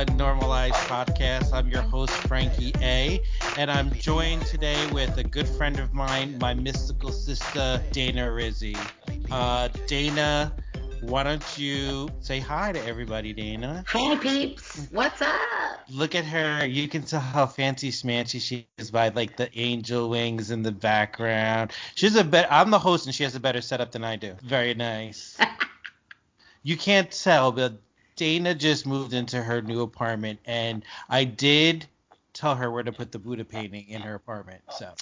UNnormalized podcast. I'm your host, Frankie A. And I'm joined today with a good friend of mine, my mystical sister, Dana Rizzi. Dana, why don't you say hi to everybody, Dana? Hi, peeps. What's up? Look at her. You can tell how fancy smancy she is by like the angel wings in the background. I'm the host and she has a better setup than I do. Very nice. You can't tell, but Dana just moved into her new apartment, and I did tell her where to put the Buddha painting in her apartment. So,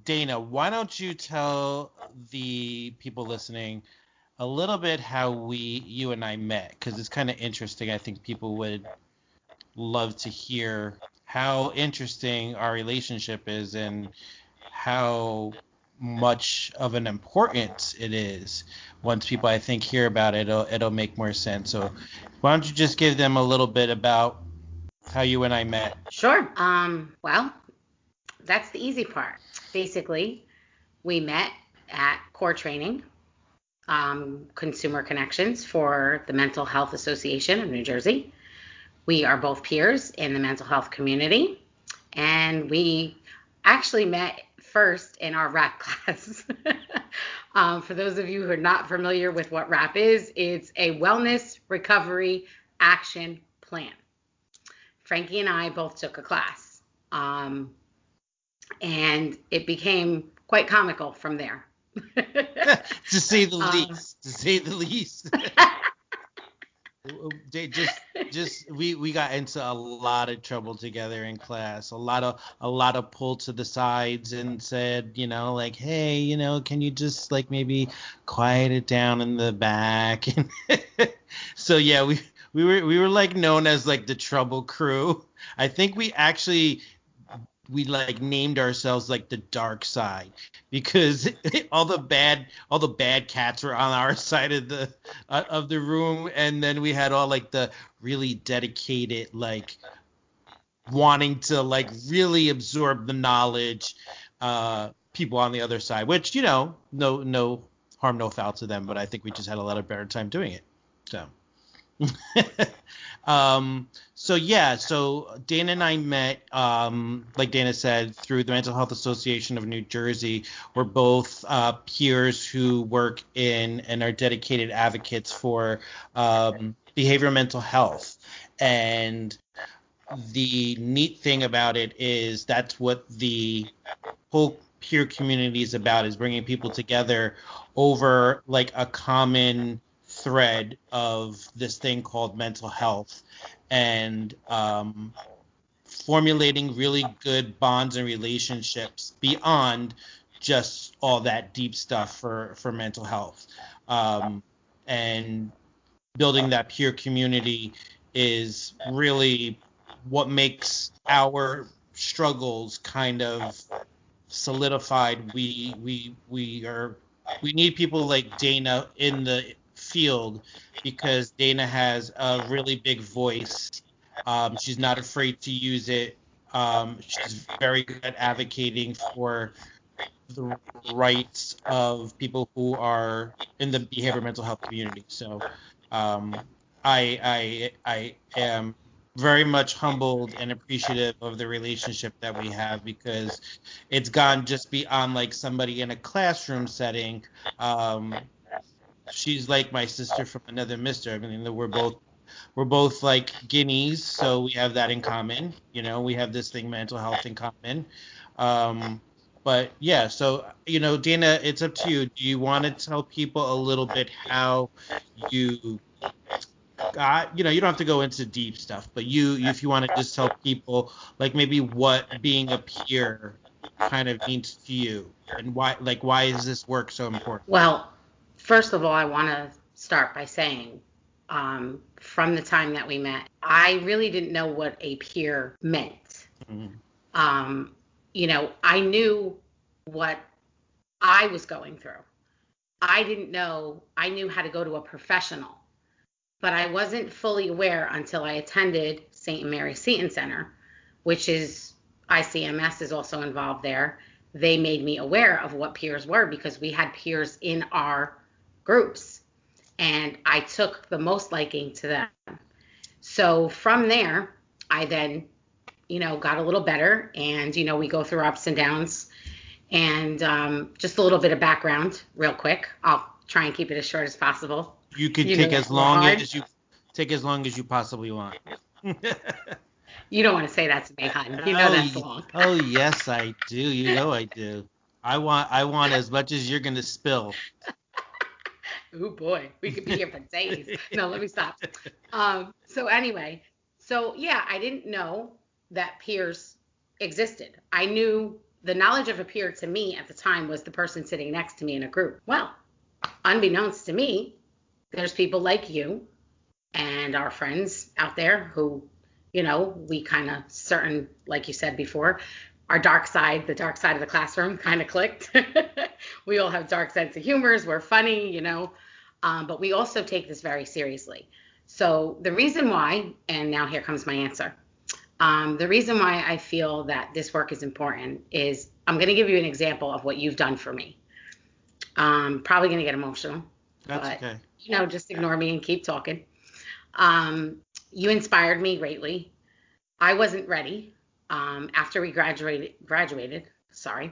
Dana, why don't you tell the people listening a little bit how you and I met? Because it's kind of interesting. I think people would love to hear how interesting our relationship is and how much of an importance it is. Once people, I think, hear about it, it'll make more sense. So why don't you just give them a little bit about how you and I met? Sure. Well, that's the easy part. Basically, we met at core training, consumer connections for the Mental Health Association of New Jersey. We are both peers in the mental health community, and we actually met first in our rap class. For those of you who are not familiar with what rap is, it's a wellness recovery action plan. Frankie and I both took a class, and it became quite comical from there. To say the least. We got into a lot of trouble together in class. A lot of pull to the sides and said, like, hey, can you just like maybe quiet it down in the back? So yeah, we were like known as like the trouble crew. I think we like named ourselves like the dark side because all the bad cats were on our side of the room, and then we had all like the really dedicated, like wanting to like really absorb the knowledge people on the other side, which no harm, no foul to them, but I think we just had a lot of better time doing it. So so Dana and I met, like Dana said, through the Mental Health Association of New Jersey. We're both peers who work in and are dedicated advocates for behavioral mental health. And the neat thing about it is that's what the whole peer community is about, is bringing people together over like a common thread of this thing called mental health, and formulating really good bonds and relationships beyond just all that deep stuff for mental health. And building that peer community is really what makes our struggles kind of solidified. We need people like Dana in the field because Dana has a really big voice. She's not afraid to use it. She's very good at advocating for the rights of people who are in the behavioral mental health community. So I am very much humbled and appreciative of the relationship that we have, because it's gone just beyond like somebody in a classroom setting. She's like my sister from another mister. I mean, we're both like guineas, so we have that in common. We have this thing, mental health, in common. But yeah, so Dana, it's up to you. Do you want to tell people a little bit how you got, you don't have to go into deep stuff, but if you want to just tell people like maybe what being a peer kind of means to you, and why is this work so important? Well, first of all, I want to start by saying, from the time that we met, I really didn't know what a peer meant. Mm-hmm. I knew what I was going through. I knew how to go to a professional, but I wasn't fully aware until I attended St. Mary Seton Center, which is ICMS is also involved there. They made me aware of what peers were because we had peers in our groups, and I took the most liking to them. So from there, I then, got a little better, and, we go through ups and downs. And just a little bit of background real quick. I'll try and keep it as short as possible. You can take as long as you possibly want. You don't want to say that to me, hon. That's long. Oh yes, I do. You know I do. I want as much as you're gonna spill. Oh boy, we could be here for days. No, let me stop. So anyway, yeah, I didn't know that peers existed. I knew the knowledge of a peer to me at the time was the person sitting next to me in a group. Well, unbeknownst to me, there's people like you and our friends out there who, we kind of certain, like you said before, our the dark side of the classroom kind of clicked. We all have dark sense of humors. We're funny, but we also take this very seriously. So the reason why, and now here comes my answer. The reason why I feel that this work is important is I'm going to give you an example of what you've done for me. Probably going to get emotional. That's okay. Just ignore me and keep talking. You inspired me greatly. I wasn't ready. After we graduated, I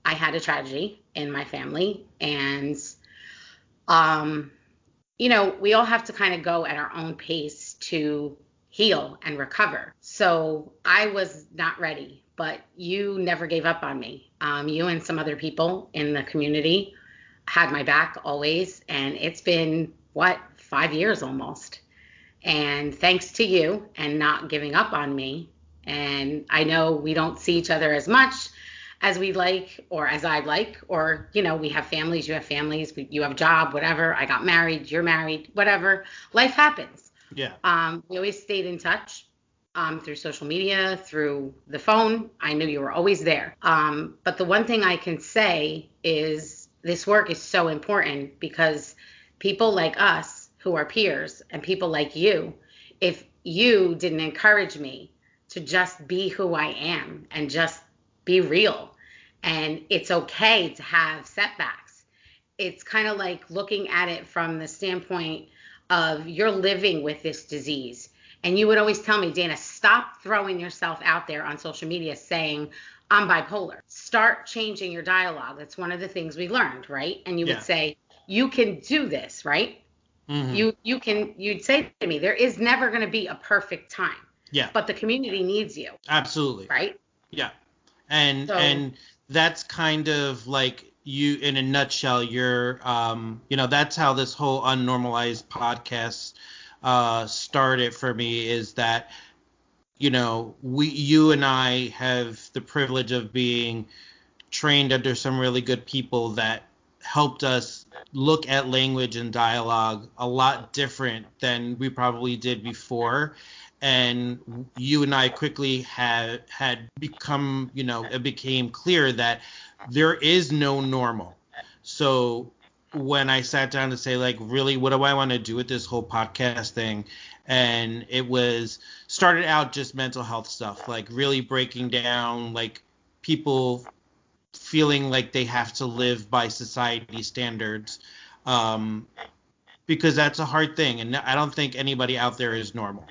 had a tragedy in my family, and, we all have to kind of go at our own pace to heal and recover. So I was not ready, but you never gave up on me. You and some other people in the community had my back always, and it's been 5 years almost. And thanks to you and not giving up on me. And I know we don't see each other as much as we'd like, or as I'd like, or, we have families, you have families, you have a job, whatever. I got married, you're married, whatever. Life happens. Yeah. We always stayed in touch through social media, through the phone. I knew you were always there. But the one thing I can say is this work is so important because people like us who are peers and people like you, if you didn't encourage me to just be who I am and just be real, and it's okay to have setbacks. It's kind of like looking at it from the standpoint of you're living with this disease. And you would always tell me, Dana, stop throwing yourself out there on social media saying, I'm bipolar. Start changing your dialogue. That's one of the things we learned, right? And you would say, you can do this, right? Mm-hmm. You'd say to me, there is never going to be a perfect time. Yeah. But the community needs you. Absolutely. Right? Yeah. And that's kind of like you in a nutshell. You're, that's how this whole UNnormalized podcast started for me, is that, you and I have the privilege of being trained under some really good people that helped us look at language and dialogue a lot different than we probably did before. And you and I quickly had become, it became clear that there is no normal. So when I sat down to say, like, really, what do I want to do with this whole podcast thing? And it started out just mental health stuff, like really breaking down, like, people feeling like they have to live by society standards, because that's a hard thing. And I don't think anybody out there is normal.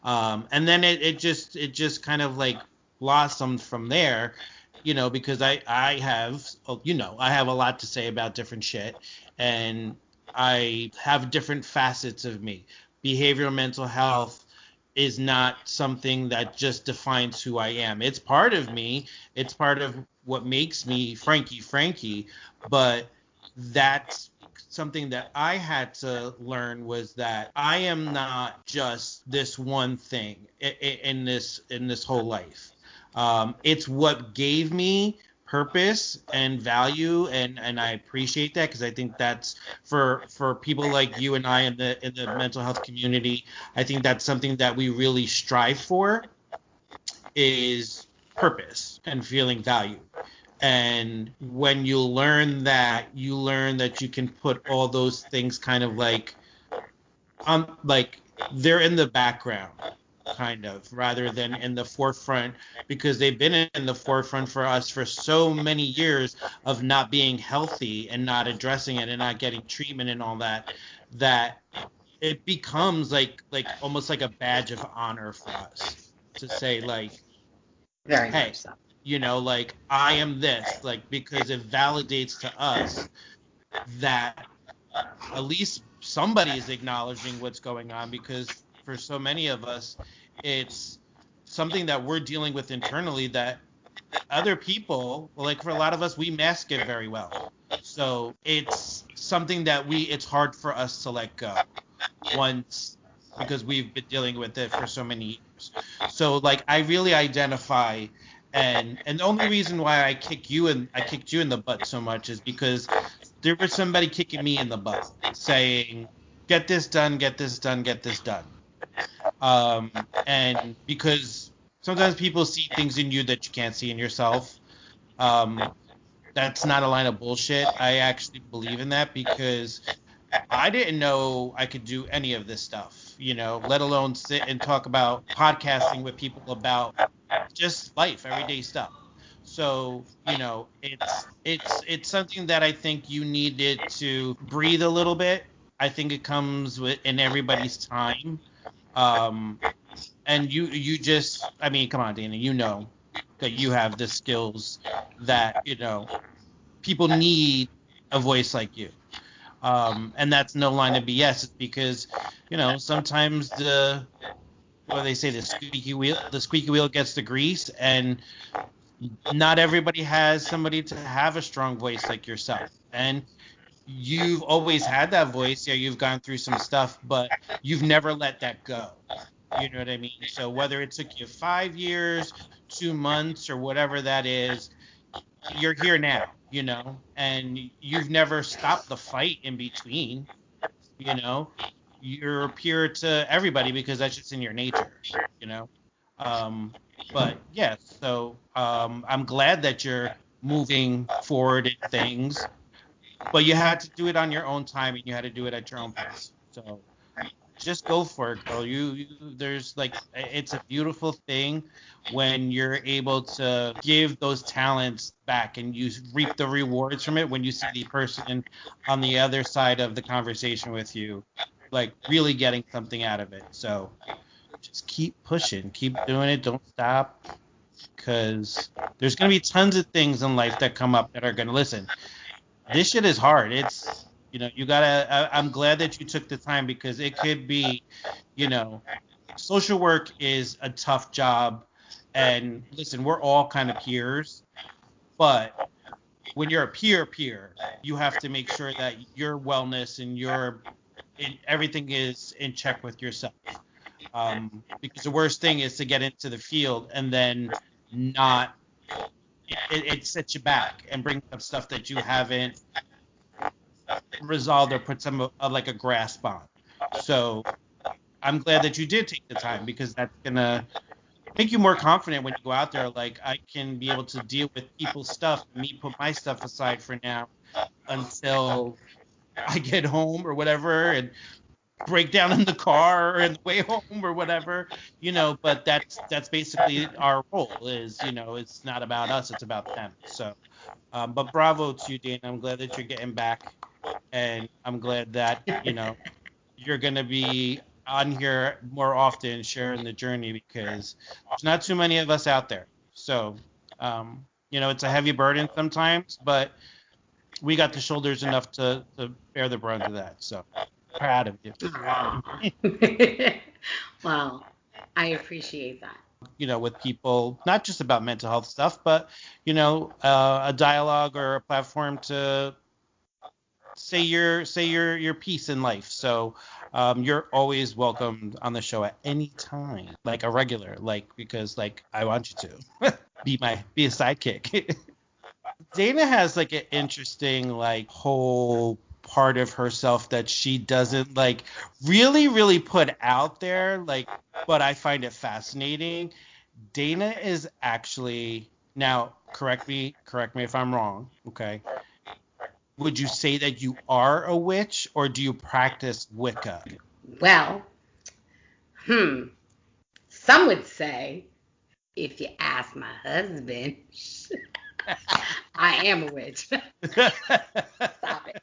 And then it just kind of like blossomed from there, because I have a lot to say about different shit, and I have different facets of me. Behavioral mental health is not something that just defines who I am. It's part of me. It's part of what makes me Frankie, but that's something that I had to learn, was that I am not just this one thing in this whole life. It's what gave me purpose and value, and I appreciate that, because I think that's for people like you and I in the mental health community. I think that's something that we really strive for, is purpose and feeling value. And when you learn that you can put all those things kind of like they're in the background, kind of, rather than in the forefront, because they've been in the forefront for us for so many years of not being healthy and not addressing it and not getting treatment and all that it becomes like almost like a badge of honor for us to say like, Very hey, much so. like I am this, like, because it validates to us that at least somebody is acknowledging what's going on, because for so many of us, it's something that we're dealing with internally that other people, like for a lot of us, we mask it very well. So it's something that it's hard for us to let go once, because we've been dealing with it for so many years. So like I really identify, and the only reason why I kicked you in the butt so much is because there was somebody kicking me in the butt saying, get this done, get this done, get this done. And because sometimes people see things in you that you can't see in yourself. That's not a line of bullshit. I actually believe in that, because I didn't know I could do any of this stuff, let alone sit and talk about podcasting with people about just life, everyday stuff. So, it's something that I think you needed to breathe a little bit. I think it comes in everybody's time. And you just, I mean, come on, Dana, that you have the skills that, people need a voice like you. And that's no line of BS. It's because, sometimes what do they say? The squeaky wheel gets the grease, and not everybody has somebody to have a strong voice like yourself. And you've always had that voice. Yeah, you've gone through some stuff, but you've never let that go. You know what I mean? So whether it took you 5 years, 2 months, or whatever that is, you're here now, and you've never stopped the fight in between. You're a peer to everybody because that's just in your nature. But yeah, so I'm glad that you're moving forward in things, but you had to do it on your own time, and you had to do it at your own pace. So just go for it, girl. There's like, it's a beautiful thing when you're able to give those talents back, and you reap the rewards from it when you see the person on the other side of the conversation with you, like really getting something out of it. So just keep pushing, keep doing it, don't stop, because there's going to be tons of things in life that come up that are going to listen. This shit is hard. It's, you gotta, I'm glad that you took the time, because it could be, social work is a tough job. And listen, we're all kind of peers, but when you're a peer, you have to make sure that your wellness and everything is in check with yourself. Because the worst thing is to get into the field and then not, it sets you back and brings up stuff that you haven't resolved or put some like a grasp on. So I'm glad that you did take the time, because that's gonna make you more confident when you go out there. Like, I can be able to deal with people's stuff, me put my stuff aside for now until I get home or whatever, and break down in the car or in the way home or whatever, but that's basically our role is, it's not about us, it's about them. So but bravo to you, Dana. I'm glad that you're getting back, and I'm glad that you're gonna be on here more often sharing the journey, because there's not too many of us out there. So it's a heavy burden sometimes, but we got the shoulders enough to bear the brunt of that. So proud of you. Well, I appreciate that. With people, not just about mental health stuff, but a dialogue or a platform to say your piece in life. So you're always welcome on the show at any time, like a regular, because I want you to be a sidekick. Dana has like an interesting whole part of herself that she doesn't really put out there, but I find it fascinating. Dana is actually, now correct me if I'm wrong, okay? Would you say that you are a witch, or do you practice Wicca? Well, some would say, if you ask my husband, I am a witch. Stop it.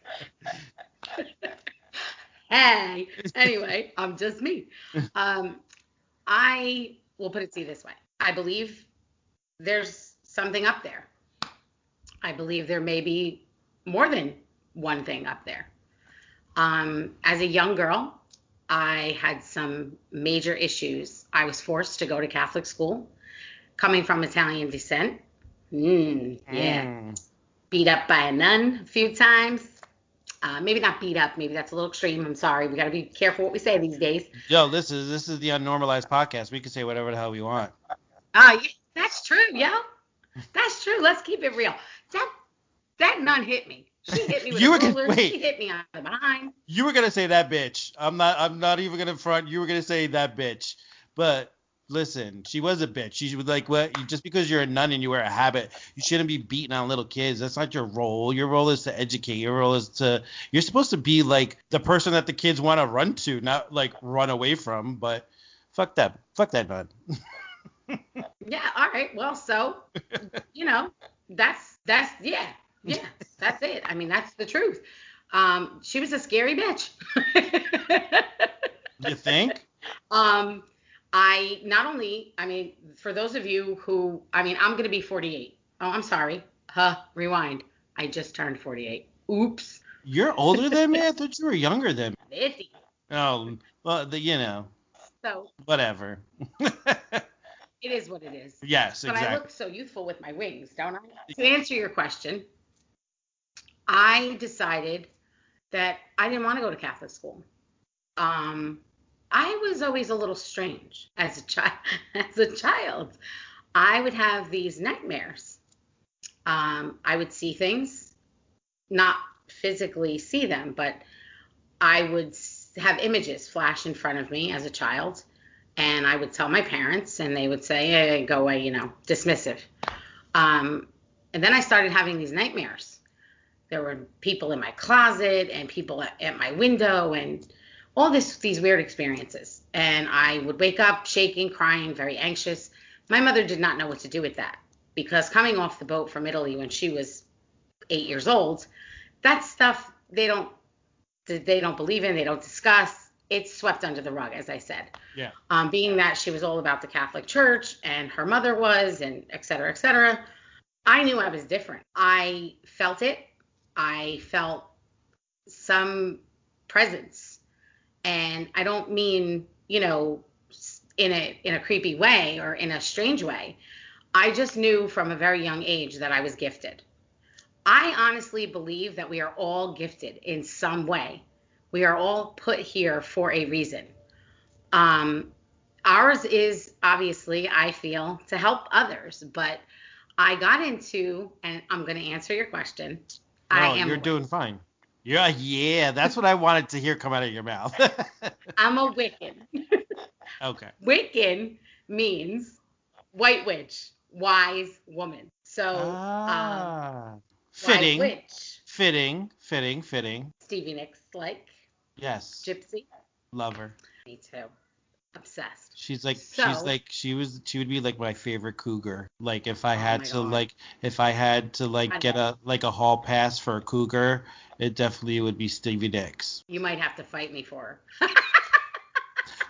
Hey, anyway, I'm just me. I will put it to you this way. I believe there's something up there. I believe there may be more than one thing up there. As a young girl, I had some major issues. I was forced to go to Catholic school, coming from Italian descent. Yeah. Beat up by a nun a few times. Maybe not beat up. Maybe that's a little extreme. I'm sorry. We got to be careful what we say these days. Yo, this is the Unnormalized podcast. We can say whatever the hell we want. Yeah, that's true, yo. That's true. Let's keep it real. That nun hit me. She hit me with a ruler. She hit me on the behind. You were gonna say that bitch. I'm not even gonna front. You were gonna say that bitch. But listen, she was a bitch. She was like, what? Just because you're a nun and you wear a habit, you shouldn't be beating on little kids. That's not your role. Your role is to educate. Your role is to. You're supposed to be like the person that the kids want to run to, not like run away from. But fuck that nun. Yeah. All right. Well, so that's yeah. That's it. I mean, that's the truth. She was a scary bitch. You think? For those of you who, I'm going to be 48. Oh, I'm sorry. Rewind. I just turned 48. Oops. You're older than me? I thought you were younger than me. 50. Oh, well, So. Whatever. It is what it is. Yes, but exactly. I look so youthful with my wings, don't I? To answer your question, I decided that I didn't want to go to Catholic school. I was always a little strange as a child. As a child, I would have these nightmares. I would see things, not physically see them, but I would have images flash in front of me as a child. And I would tell my parents, and they would say, hey, go away, dismissive. And then I started having these nightmares. There were people in my closet and people at my window and all these weird experiences. And I would wake up shaking, crying, very anxious. My mother did not know what to do with that because coming off the boat from Italy when she was 8 years old, that stuff they don't believe in, they don't discuss. It's swept under the rug, as I said. Yeah. Being that she was all about the Catholic Church and her mother was, and et cetera, I knew I was different. I felt it. I felt some presence. And I don't mean, in a creepy way or in a strange way. I just knew from a very young age that I was gifted. I honestly believe that we are all gifted in some way. We are all put here for a reason. Ours is obviously, I feel, to help others. But I got into, and I'm going to answer your question. No, you're doing fine. Yeah, that's what I wanted to hear come out of your mouth. I'm a Wiccan. Okay. Wiccan means white witch, wise woman. So, fitting. White witch. Fitting. Stevie Nicks, like. Yes. Gypsy. Love her. Me too. Obsessed. She would be like my favorite cougar. Like if I had to get a hall pass for a cougar, it definitely would be Stevie Nicks. You might have to fight me for her.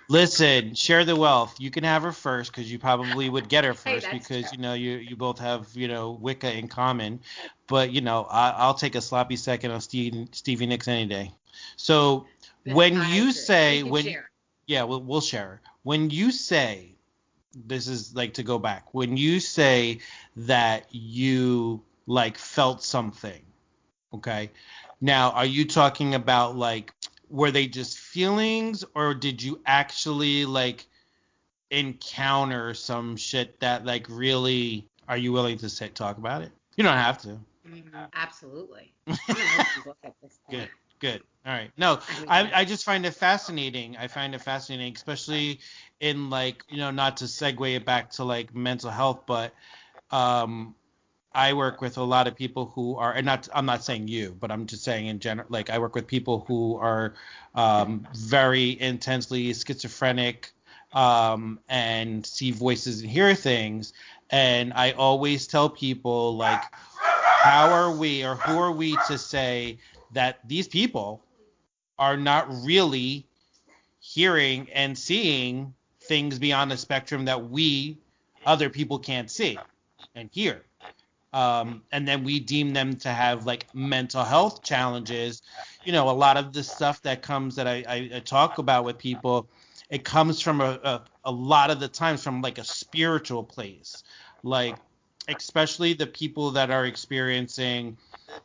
Listen, share the wealth. You can have her first because you probably would get her first because true. You both have Wicca in common. But I'll take a sloppy second on Stevie Nicks any day. So when you say we'll share. When you say, this is like to go back, when you say that you like felt something, okay? Now, are you talking about like, were they just feelings or did you actually like encounter some shit that like really, are you willing to talk about it? You don't have to. Absolutely. I'm an open book at this point. Good. All right. No, I just find it fascinating. I find it fascinating, especially in like, not to segue it back to like mental health, but I work with a lot of people who are, and I'm not saying you, but I'm just saying in general, like I work with people who are very intensely schizophrenic and see voices and hear things. And I always tell people like, how are we or who are we to say that these people are not really hearing and seeing things beyond the spectrum that we other people can't see and hear. And then we deem them to have like mental health challenges. A lot of the stuff that comes that I talk about with people, it comes from a lot of the times from like a spiritual place, like especially the people that are experiencing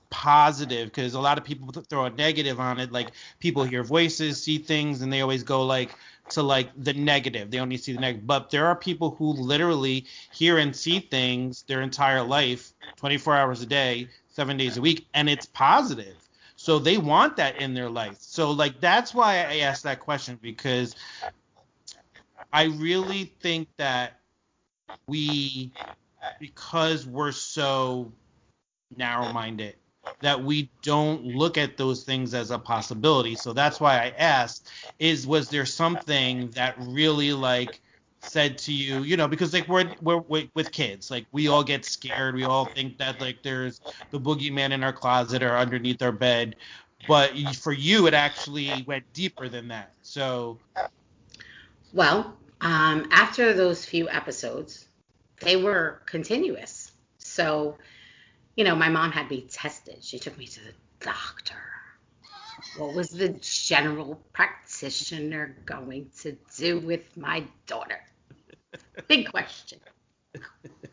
positive, because a lot of people throw a negative on it, like people hear voices, see things, and they always go like to like the negative. They only see the negative. But there are people who literally hear and see things their entire life, 24 hours a day, 7 days a week, and it's positive. So they want that in their life. So like that's why I asked that question, because I really think that because we're so narrow-minded, that we don't look at those things as a possibility. So that's why I asked, was there something that really like said to you, because like we're with kids, like we all get scared, we all think that like there's the boogeyman in our closet or underneath our bed, but for you it actually went deeper than that. So well, after those few episodes, they were continuous. So my mom had me tested. She took me to the doctor. What was the general practitioner going to do with my daughter? Big question.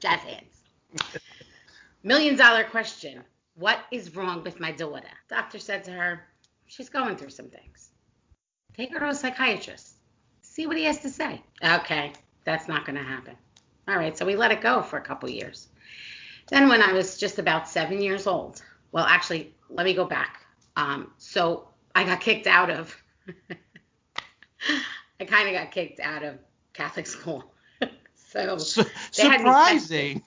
Jazz hands. $1 million question. What is wrong with my daughter? Doctor said to her, she's going through some things. Take her to a psychiatrist. See what he has to say. Okay, that's not going to happen. All right, so we let it go for a couple years. Then when I was just about 7 years old, well, actually, let me go back. So I got kicked out of, I kind of got kicked out of Catholic school. So surprising.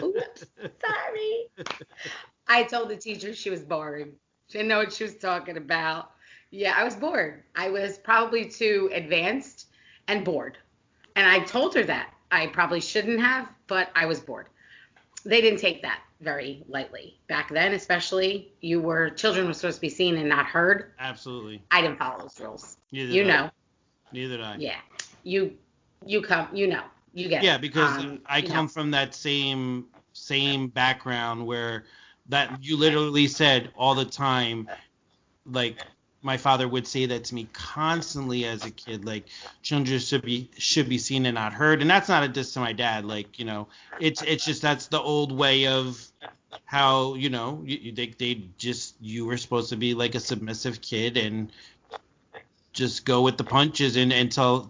Oops, sorry. I told the teacher she was boring. She didn't know what she was talking about. Yeah, I was bored. I was probably too advanced and bored. And I told her that. I probably shouldn't have, but I was bored. They didn't take that very lightly. Back then, especially, children were supposed to be seen and not heard. Absolutely. I didn't follow those rules. Neither did I. Yeah. You get it. Yeah, because I come from that same background where that you literally said all the time, like my father would say that to me constantly as a kid, like children should be seen and not heard. And that's not a diss to my dad. Like, it's just, that's the old way of how, you were supposed to be like a submissive kid and just go with the punches and tell,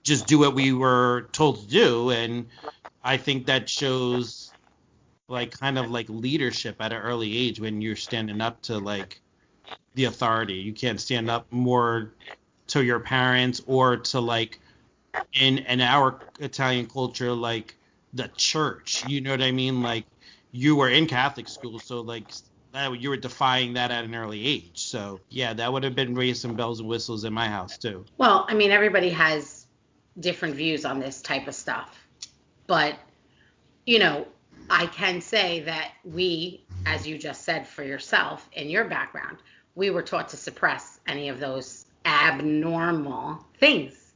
just do what we were told to do. And I think that shows like kind of like leadership at an early age when you're standing up to like the authority. You can't stand up more to your parents or to like in our Italian culture, like the church. You know what I mean? Like you were in Catholic school, so like you were defying that at an early age. So yeah, that would have been raised some bells and whistles in my house too. Well, I mean, everybody has different views on this type of stuff, but I can say that we, as you just said for yourself in your background, we were taught to suppress any of those abnormal things,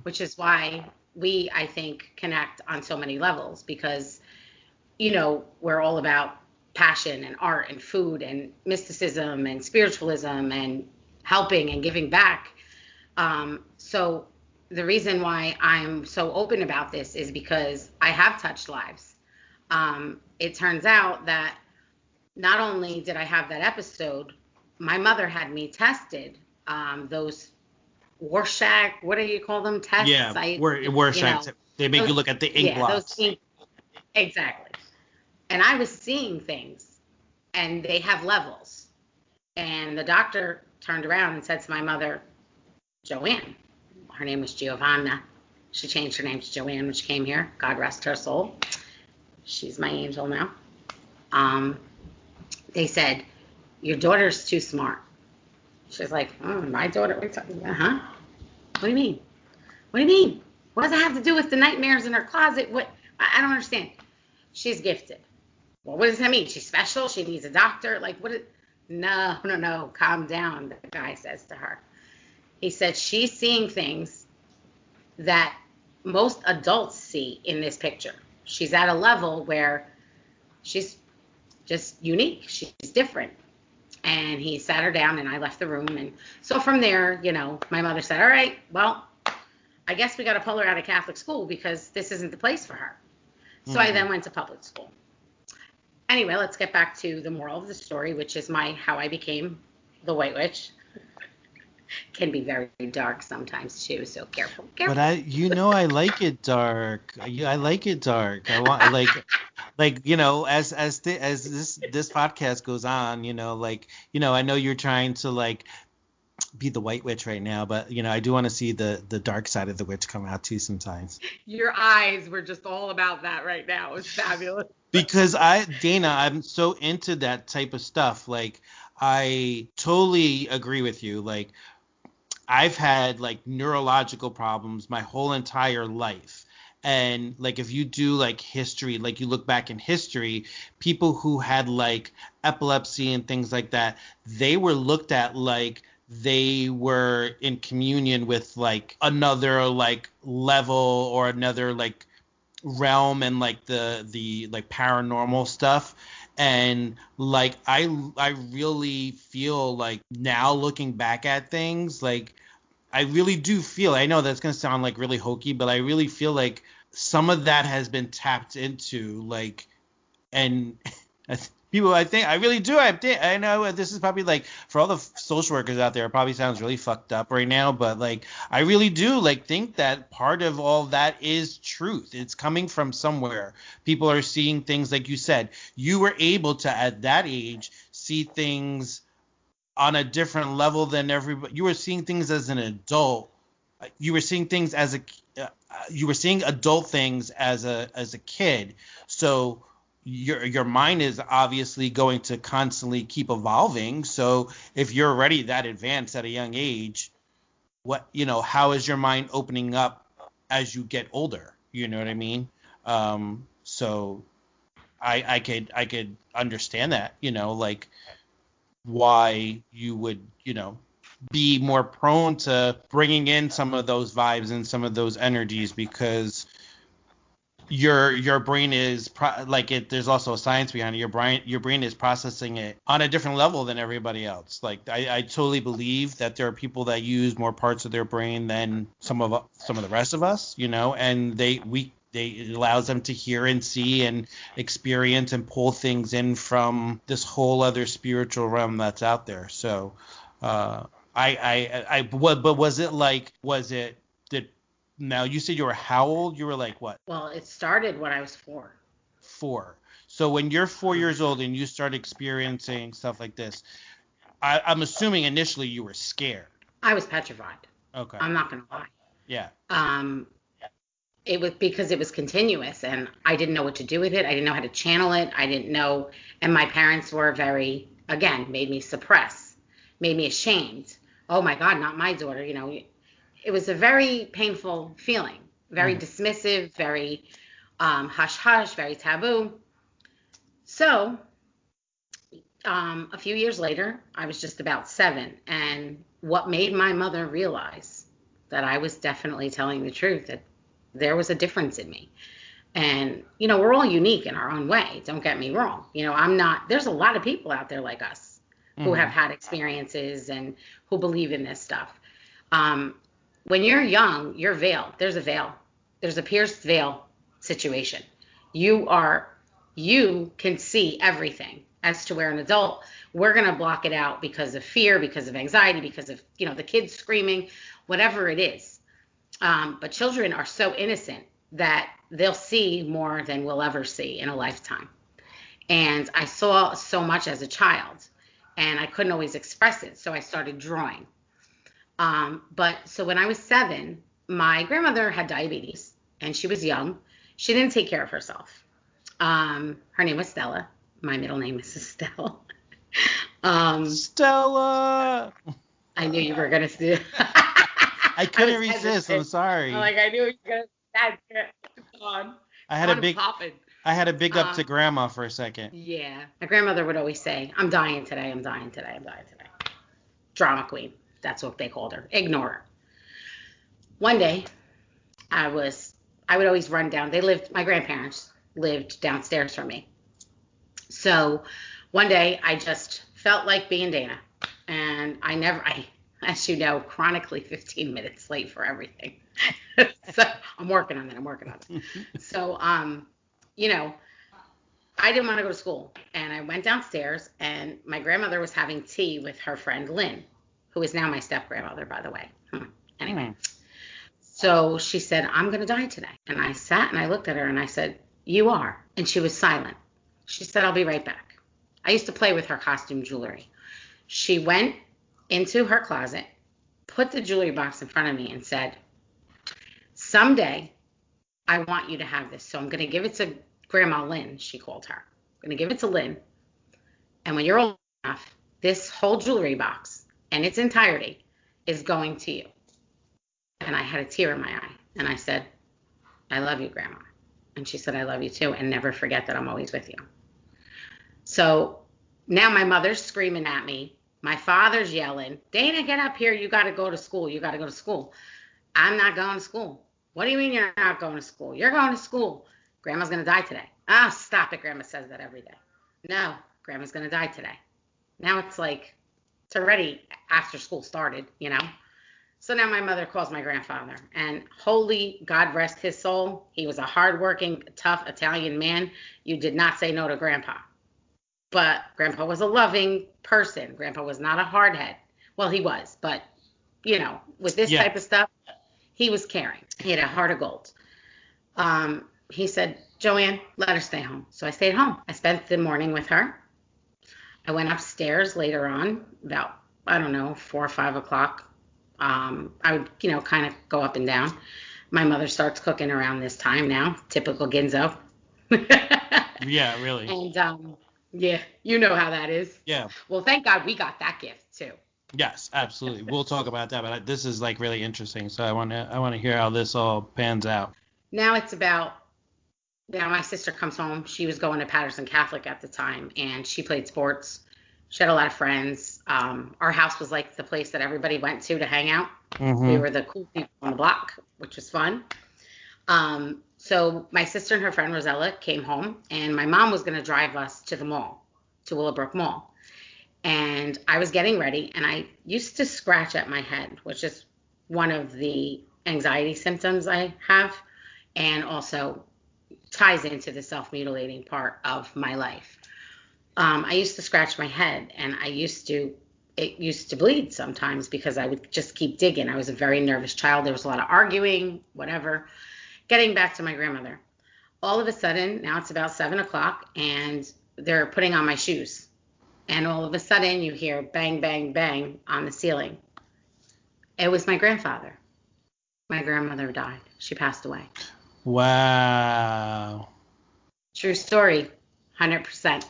which is why we, I think, connect on so many levels, because, we're all about passion and art and food and mysticism and spiritualism and helping and giving back. So the reason why I'm so open about this is because I have touched lives. It turns out that not only did I have that episode, my mother had me tested. Those Rorschach, what do you call them, tests? Yeah, Rorschach. They make you look at the ink blots. Exactly. And I was seeing things, and they have levels. And the doctor turned around and said to my mother, Joanne, her name was Giovanna. She changed her name to Joanne when she came here. God rest her soul. She's my angel now. They said, your daughter's too smart. She's like, my daughter? Huh? What do you mean? What do you mean? What does it have to do with the nightmares in her closet? What? I don't understand. She's gifted. Well, what does that mean? She's special? She needs a doctor? Like, what? No, calm down, the guy says to her. He said she's seeing things that most adults see in this picture. She's at a level where she's just unique. She's different. And he sat her down and I left the room. And so from there, my mother said, all right, well, I guess we got to pull her out of Catholic school because this isn't the place for her. So I then went to public school. Anyway, let's get back to the moral of the story, which is how I became the White Witch. Can be very dark sometimes too, so careful. But I like it dark. I like it dark. I want as this podcast goes on, I know you're trying to be the White Witch right now, but I do want to see the dark side of the witch come out too sometimes. Your eyes were just all about that right now. It was fabulous. Because Dana, I'm so into that type of stuff. I totally agree with you. I've had neurological problems my whole entire life. And if you do history, you look back in history, people who had epilepsy and things like that, they were looked at they were in communion with another level or another realm and the paranormal stuff. And I really feel now looking back at things, I really do feel, I know that's going to sound really hokey, but I really feel some of that has been tapped into, and people, I really do. I know this is probably for all the social workers out there, it probably sounds really fucked up right now, but I really do think that part of all that is truth. It's coming from somewhere. People are seeing things, like you said. You were able to, at that age, see things on a different level than everybody. You were seeing things as an adult. You were seeing things you were seeing adult things as a kid. So your mind is obviously going to constantly keep evolving. So if you're already that advanced at a young age, how is your mind opening up as you get older? You know what I mean? So I could understand that, why you would, be more prone to bringing in some of those vibes and some of those energies, because your brain is there's also a science behind it. Your brain is processing it on a different level than everybody else. I totally believe that there are people that use more parts of their brain than some of the rest of us, and it allows them to hear and see and experience and pull things in from this whole other spiritual realm that's out there. So, now you said you were how old? You were what? Well, it started when I was 4. 4. So when you're 4 years old and you start experiencing stuff like this, I'm assuming initially you were scared. I was petrified. Okay. I'm not going to lie. Yeah. It was because it was continuous and I didn't know what to do with it. I didn't know how to channel it. I didn't know. And my parents were made me suppress, made me ashamed. Oh my God, not my daughter. It was a very painful feeling, very dismissive, very hush hush, very taboo. So a few years later, I was just about 7. And what made my mother realize that I was definitely telling the truth, that there was a difference in me. And, we're all unique in our own way. Don't get me wrong. There's a lot of people out there like us who have had experiences and who believe in this stuff. When you're young, you're veiled. There's a veil. There's a pierced veil situation. You can see everything. As to where an adult, we're going to block it out because of fear, because of anxiety, because of, the kids screaming, whatever it is. But children are so innocent that they'll see more than we'll ever see in a lifetime. And I saw so much as a child, and I couldn't always express it, so I started drawing. So when I was 7, my grandmother had diabetes, and she was young. She didn't take care of herself. Her name was Stella. My middle name is Estelle. Stella! I knew you were going to do I couldn't resist. I'm sorry. I knew you were going to. That's good. It's on. I had a big. Poppin'. I had a big up to grandma for a second. Yeah. My grandmother would always say, I'm dying today, I'm dying today, I'm dying today. Drama queen. That's what they called her. Ignore her. One day, I would always run down. My grandparents lived downstairs from me. So one day I just felt like being Dana. And as you know, chronically 15 minutes late for everything. So I'm working on it. So, I didn't want to go to school. And I went downstairs, and my grandmother was having tea with her friend Lynn, who is now my step-grandmother, by the way. Anyway. So she said, I'm going to die today. And I sat and I looked at her and I said, you are. And she was silent. She said, I'll be right back. I used to play with her costume jewelry. She went into her closet, put the jewelry box in front of me and said, someday I want you to have this. So I'm going to give it to Grandma Lynn, she called her. I'm going to give it to Lynn. And when you're old enough, this whole jewelry box in its entirety is going to you. And I had a tear in my eye. And I said, I love you, Grandma. And she said, I love you too. And never forget that I'm always with you. So now my mother's screaming at me. My father's yelling, Dana, get up here. You got to go to school. You got to go to school. I'm not going to school. What do you mean you're not going to school? You're going to school. Grandma's going to die today. Ah, stop it. Grandma says that every day. No, Grandma's going to die today. Now it's already after school started, So now my mother calls my grandfather, and holy God rest his soul. He was a hardworking, tough Italian man. You did not say no to Grandpa. But Grandpa was a loving person. Grandpa was not a hardhead. Well, he was, but, with this type of stuff, he was caring. He had a heart of gold. He said, Joanne, let her stay home. So I stayed home. I spent the morning with her. I went upstairs later on, about, 4 or 5 o'clock. I would, kind of go up and down. My mother starts cooking around this time now. Typical Ginzo. Yeah, really. And, yeah, you know how that is. Yeah. Well, thank God we got that gift, too. Yes, absolutely. We'll talk about that, but this is really interesting. So I want to hear how this all pans out. Now it's about, my sister comes home. She was going to Patterson Catholic at the time, and she played sports. She had a lot of friends. Our house was like the place that everybody went to hang out. Mm-hmm. We were the cool people on the block, which was fun. So my sister and her friend Rosella came home, and my mom was going to drive us to the mall, to Willowbrook Mall. And I was getting ready, and I used to scratch at my head, which is one of the anxiety symptoms I have, and also ties into the self-mutilating part of my life. I used to scratch my head, and it used to bleed sometimes because I would just keep digging. I was a very nervous child. There was a lot of arguing, whatever. Getting back to my grandmother. All of a sudden, now it's about 7 o'clock, and they're putting on my shoes. And all of a sudden, you hear bang, bang, bang on the ceiling. It was my grandfather. My grandmother died. She passed away. Wow. True story. 100%.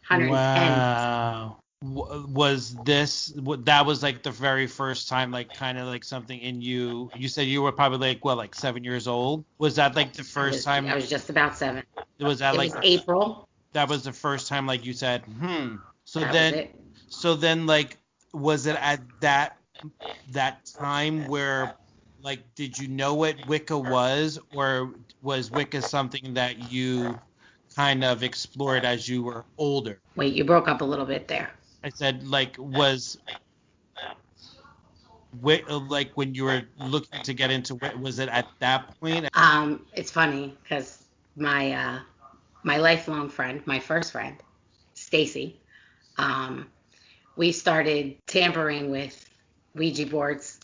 110%. Wow. Was that was the very first time, kind of something in you said you were probably 7 years old? Was that the first time? I was just about 7. Was that it was April? That was the first time you said, So that then, was it. So then was it at that time where did you know what Wicca was, or was Wicca something that you kind of explored as you were older? Wait, you broke up a little bit there. I said, was when you were looking to get into it, was it at that point? It's funny because my lifelong friend, my first friend, Stacy, we started tampering with Ouija boards.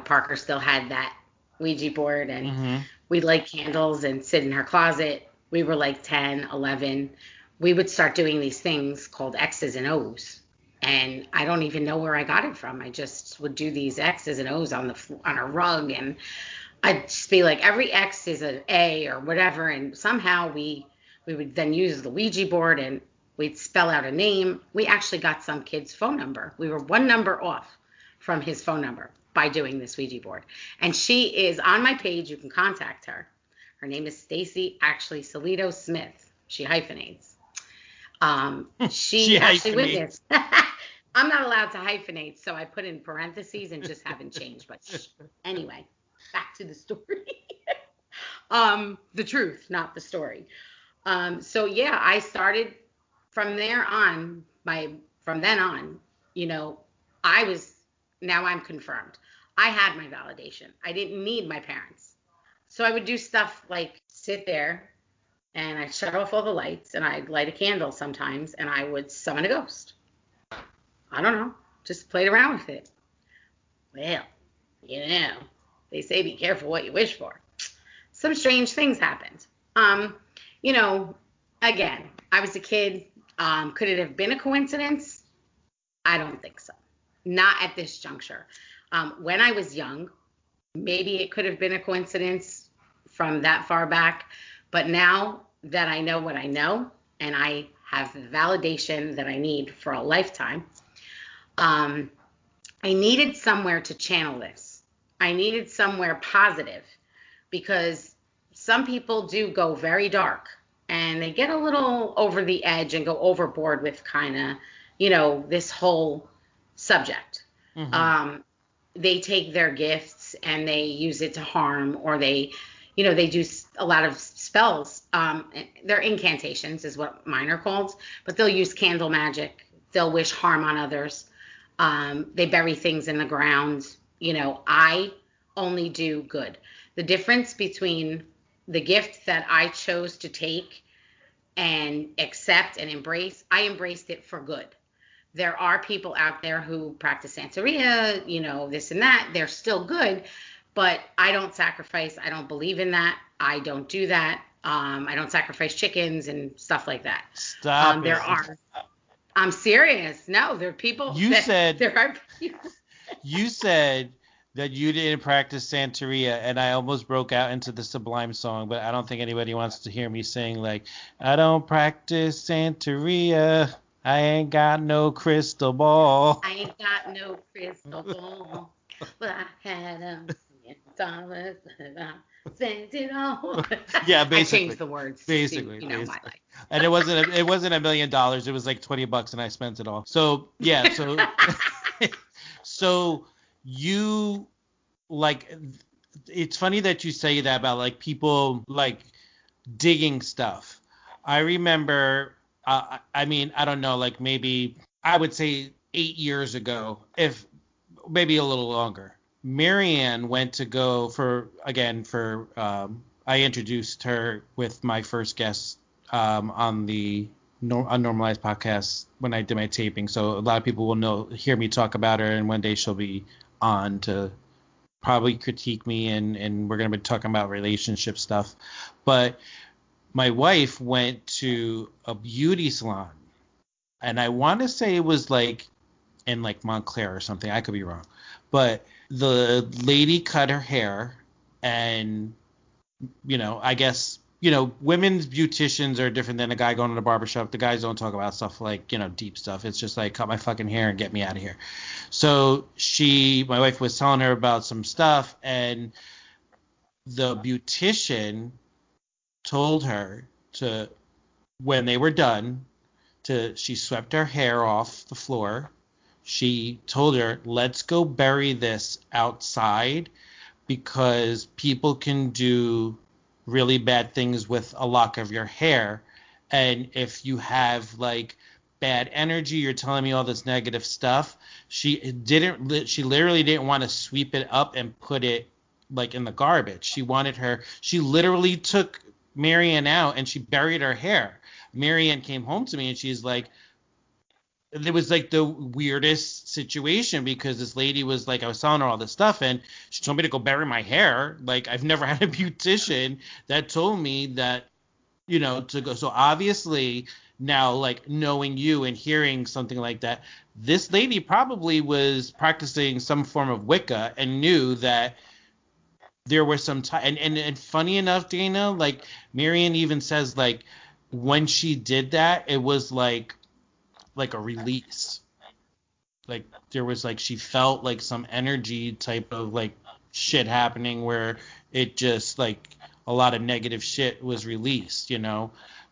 Parker still had that Ouija board, and we'd light candles and sit in her closet. We were 10, 11. We would start doing these things called X's and O's. And I don't even know where I got it from. I just would do these X's and O's on a rug, and I'd just be every X is an A or whatever. And somehow we would then use the Ouija board, and we'd spell out a name. We actually got some kid's phone number. We were one number off from his phone number by doing this Ouija board. And she is on my page. You can contact her. Her name is Stacy actually Salito Smith. She hyphenates. She actually witnessed. I'm not allowed to hyphenate, so I put in parentheses and just haven't changed. But anyway, back to the story. The truth, not the story. So yeah, I started from there on. From then on, now I'm confirmed. I had my validation. I didn't need my parents. So I would do stuff like sit there and I'd shut off all the lights and I'd light a candle sometimes and I would summon a ghost. I don't know. Just played around with it. Well, they say be careful what you wish for. Some strange things happened. Again, I was a kid. Could it have been a coincidence? I don't think so. Not at this juncture. When I was young, maybe it could have been a coincidence from that far back. But now that I know what I know and I have the validation that I need for a lifetime, I needed somewhere to channel this. I needed somewhere positive because some people do go very dark and they get a little over the edge and go overboard with kind of, this whole subject. Mm-hmm. They take their gifts and they use it to harm, or they do a lot of spells. They're incantations is what mine are called, but they'll use candle magic. They'll wish harm on others. They bury things in the ground. I only do good. The difference between the gift that I chose to take and accept and embrace, I embraced it for good. There are people out there who practice Santeria, this and that. They're still good, but I don't sacrifice. I don't believe in that. I don't do that. I don't sacrifice chickens and stuff like that. Stop. I'm serious. No, there are people. You said that you didn't practice Santeria, and I almost broke out into the Sublime song, but I don't think anybody wants to hear me sing like, I don't practice Santeria. I ain't got no crystal ball. I ain't got no crystal ball. But I had $1,000 and I spent it all. Yeah, basically. I changed the words. Basically. My life. And it wasn't $1 million. It was like $20 and I spent it all. So yeah, so you like, it's funny that you say that about like people like digging stuff. I remember, I don't know, like maybe I would say 8 years ago, if maybe a little longer, Marianne went to go I introduced her with my first guest on the UNnormalized podcast when I did my taping. So a lot of people will hear me talk about her, and one day she'll be on to probably critique me, and we're going to be talking about relationship stuff. But my wife went to a beauty salon, and I want to say it was like in like Montclair or something. I could be wrong. But the lady cut her hair, and, I guess, women's beauticians are different than a guy going to the barbershop. The guys don't talk about stuff like, deep stuff. It's just like, cut my fucking hair and get me out of here. So my wife was telling her about some stuff, and the beautician told her to, when they were done, she swept her hair off the floor. She told her, let's go bury this outside because people can do really bad things with a lock of your hair. And if you have like bad energy, you're telling me all this negative stuff. She literally didn't want to sweep it up and put it like in the garbage. She literally took Marianne out and she buried her hair. Marianne came home to me and she's like, it was like the weirdest situation because this lady was like, I was telling her all this stuff and she told me to go bury my hair. Like, I've never had a beautician that told me that, to go. So obviously now, like, knowing you and hearing something like that, this lady probably was practicing some form of Wicca and knew that there were some time. And funny enough, Dana, like, Marianne even says, like, when she did that, it was like a release. Like, there was like, she felt like some energy type of like shit happening where it just like a lot of negative shit was released,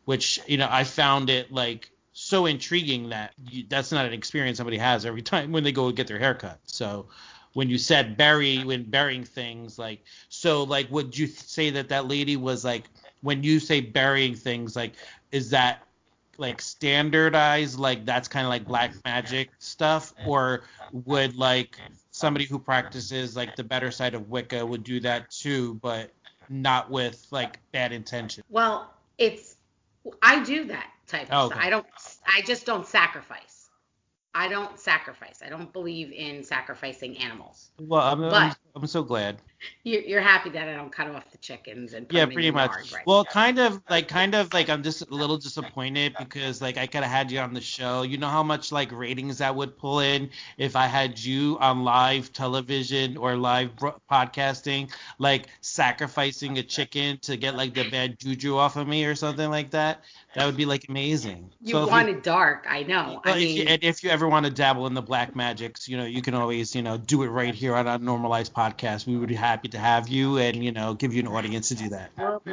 which, I found it like so intriguing that that's not an experience somebody has every time when they go get their haircut. So when you said when burying things, like, so like, would you say that lady was like, when you say burying things, like, is that like standardized, like that's kind of like black magic stuff, or would like somebody who practices like the better side of Wicca would do that too, but not with like bad intention? Well, I do that type of stuff. Okay. I just don't sacrifice. I don't sacrifice. I don't believe in sacrificing animals. Well, But I'm so glad. you're happy that I don't cut off the chickens and put Yeah, them in pretty the much. yard, right? Well, kind of like I'm just a little disappointed because like I could have had you on the show. You know how much like ratings that would pull in if I had you on live television or live podcasting, like sacrificing a chicken to get like the bad juju off of me or something like that. That would be like amazing. You wanted dark, I know. Well, if you ever want to dabble in the black magics, you can always, do it right here on our Normalized podcast. We would be happy to have you and, give you an audience to do that. Well,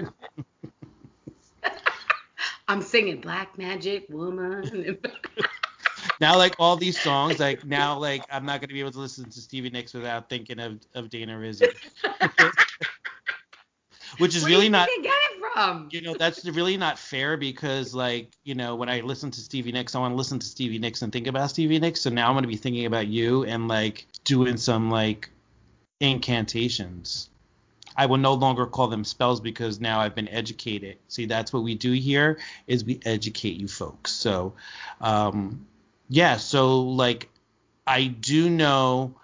I'm singing Black Magic Woman. Now, like all these songs, like now, like I'm not going to be able to listen to Stevie Nicks without thinking of Dana Rizzi. Which is really not. Where did you get it from? That's really not fair because, like, when I listen to Stevie Nicks, I want to listen to Stevie Nicks and think about Stevie Nicks. So now I'm going to be thinking about you and, like, doing some, like, incantations. I will no longer call them spells because now I've been educated. See, that's what we do here is we educate you folks. So, yeah, so, like, I do know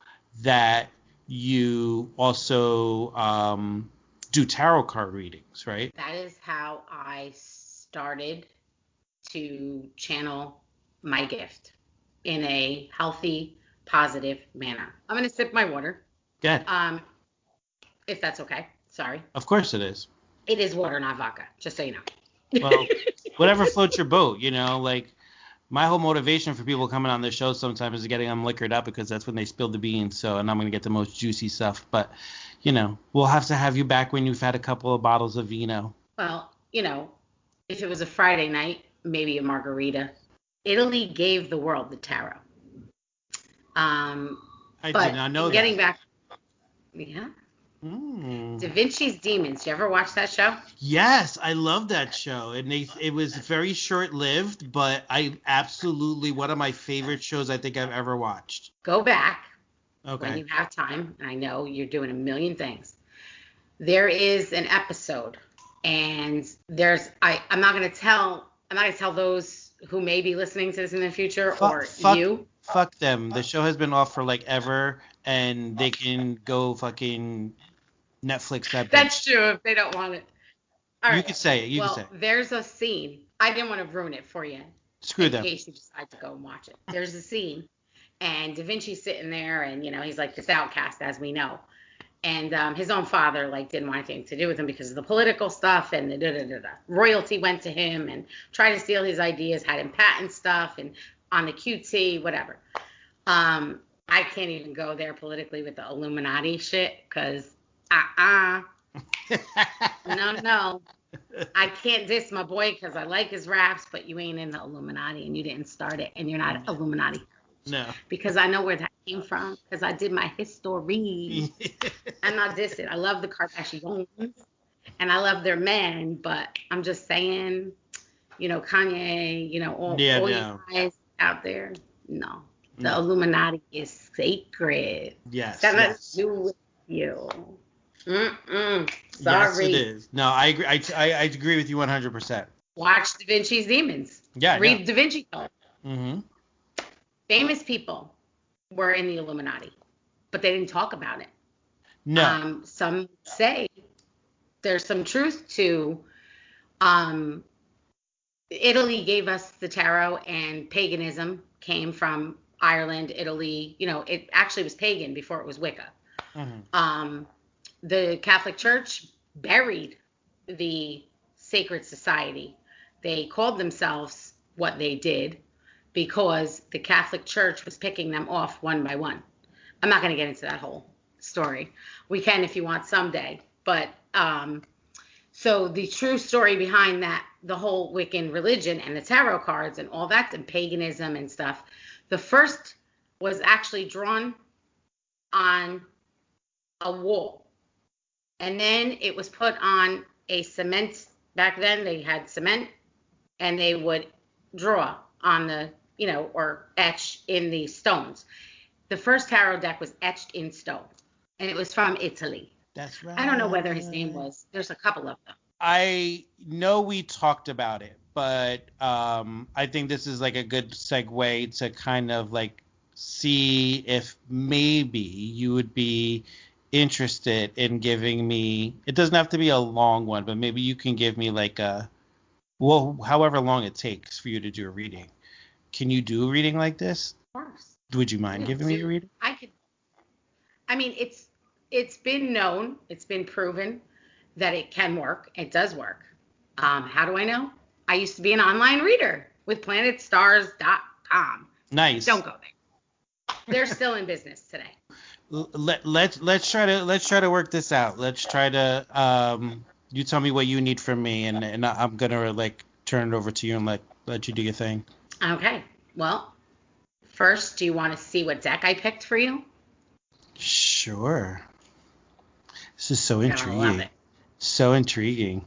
that you also do tarot card readings, right? That is how I started to channel my gift in a healthy, positive manner. I'm going to sip my water. Good. If that's okay. Sorry. Of course it is. It is water, not vodka, just so you know. Well, whatever floats your boat, like my whole motivation for people coming on this show sometimes is getting them liquored up because that's when they spill the beans. So, and I'm going to get the most juicy stuff. But, we'll have to have you back when you've had a couple of bottles of vino. Well, if it was a Friday night, maybe a margarita. Italy gave the world the tarot. I did not know that. Getting back, yeah. Da Vinci's Demons. You ever watch that show? Yes, I love that show. And it was very short-lived, but absolutely one of my favorite shows I think I've ever watched. Go back. Okay. When you have time. I know you're doing a million things. There is an episode, and I'm not going to tell those who may be listening to this in the future you. Fuck them. The show has been off for like ever, and they can go fucking Netflix that. That's true if they don't want it. All right. You can say it. You can say it. There's a scene. I didn't want to ruin it for you. Screw them. In case you decide to go and watch it. There's a scene, and Da Vinci's sitting there, and he's like this outcast, as we know. And his own father like didn't want anything to do with him because of the political stuff and the royalty went to him and tried to steal his ideas, had him patent stuff and on the QT, whatever. I can't even go there politically with the Illuminati shit because no. I can't diss my boy because I like his raps, but you ain't in the Illuminati and you didn't start it and you're not Illuminati. No. Because I know where that came from because I did my history. I'm not dissing. I love the Kardashians and I love their men, but I'm just saying, Kanye, all you guys out there, no. The Illuminati is sacred. Yes. That has to do with you. Sorry. Yes, it is. No, I agree. I agree with you 100%. Watch Da Vinci's Demons. Yeah. Read Da Vinci Code. Mm-hmm. Famous people were in the Illuminati, but they didn't talk about it. No. Some say there's some truth to Italy gave us the tarot, and paganism came from Ireland, Italy. It actually was pagan before it was Wicca. Mm-hmm. The Catholic Church buried the sacred society. They called themselves what they did because the Catholic Church was picking them off one by one. I'm not going to get into that whole story. We can if you want someday. But So the true story behind that, the whole Wiccan religion and the tarot cards and all that, and paganism and stuff, the first was actually drawn on a wall. And then it was put on a cement. Back then they had cement, and they would draw on the, or etch in the stones. The first tarot deck was etched in stone, and it was from Italy. That's right. I don't know whether his name was. There's a couple of them. I know we talked about it, but I think this is like a good segue to kind of like see if maybe you would be interested in giving me, it doesn't have to be a long one, but maybe you can give me like however long it takes for you to do a reading. Can you do a reading like this? Of course. Would you mind giving me a reading? I could. I mean, it's been known, it's been proven that it can work. It does work. How do I know? I used to be an online reader with planetstars.com. Nice. Don't go there. They're still in business today. Let's try to work this out. Let's try to you tell me what you need from me, and I'm gonna like turn it over to you and let you do your thing. Okay. Well, first, do you want to see what deck I picked for you? Sure. This is so intriguing. Love it. So intriguing.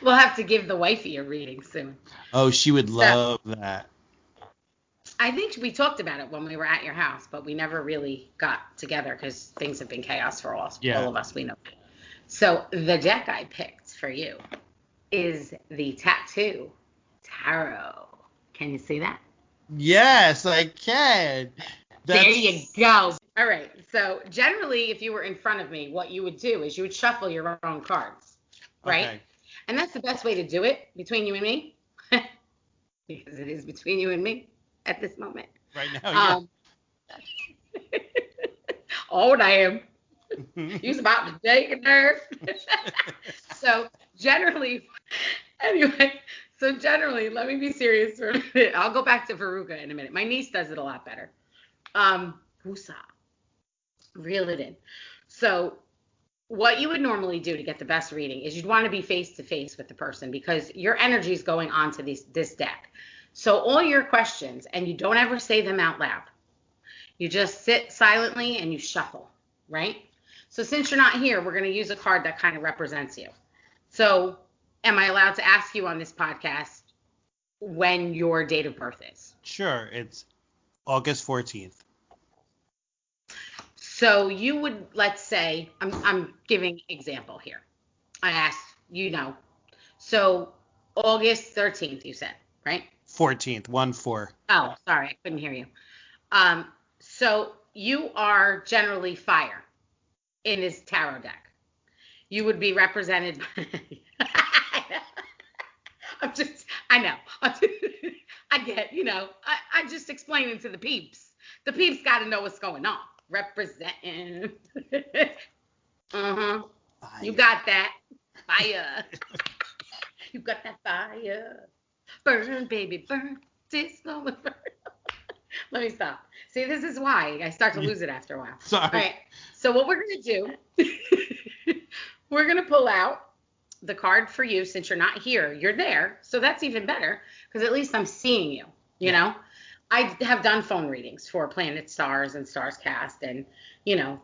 We'll have to give the wifey a reading soon. Oh, she would love that. I think we talked about it when we were at your house, but we never really got together because things have been chaos for all of us. We know. So the deck I picked for you is the Tattoo Tarot. Can you see that? Yes, I can. There you go. All right. So generally, if you were in front of me, what you would do is you would shuffle your own cards, right? Okay. And that's the best way to do it between you and me, because it is between you and me at this moment. Right now, yeah. Old I am. You's about to take a nerve. So generally, let me be serious for a minute. I'll go back to Veruca in a minute. My niece does it a lot better. Woosah. Reel it in. So what you would normally do to get the best reading is you'd want to be face to face with the person because your energy is going onto this deck. So all your questions, and you don't ever say them out loud. You just sit silently and you shuffle, right? So since you're not here, we're going to use a card that kind of represents you. So am I allowed to ask you on this podcast when your date of birth is? Sure. It's August 14th. So you would, let's say, I'm giving example here. I asked, So August 13th, you said, right? 14th, 1-4. Oh, sorry, I couldn't hear you. So you are generally fire in this tarot deck. You would be represented by... I know. I get, I'm just explaining to the peeps. The peeps got to know what's going on. Representing. Uh-huh. Fire. You got that. Fire. You got that fire. Burn, baby, burn. Disco burn. Let me stop. See, this is why I start to lose it after a while. Sorry. All right. So what we're going to do, we're going to pull out the card for you since you're not here. You're there. So that's even better because at least I'm seeing you, you know? I have done phone readings for Planet Stars and Stars Cast and,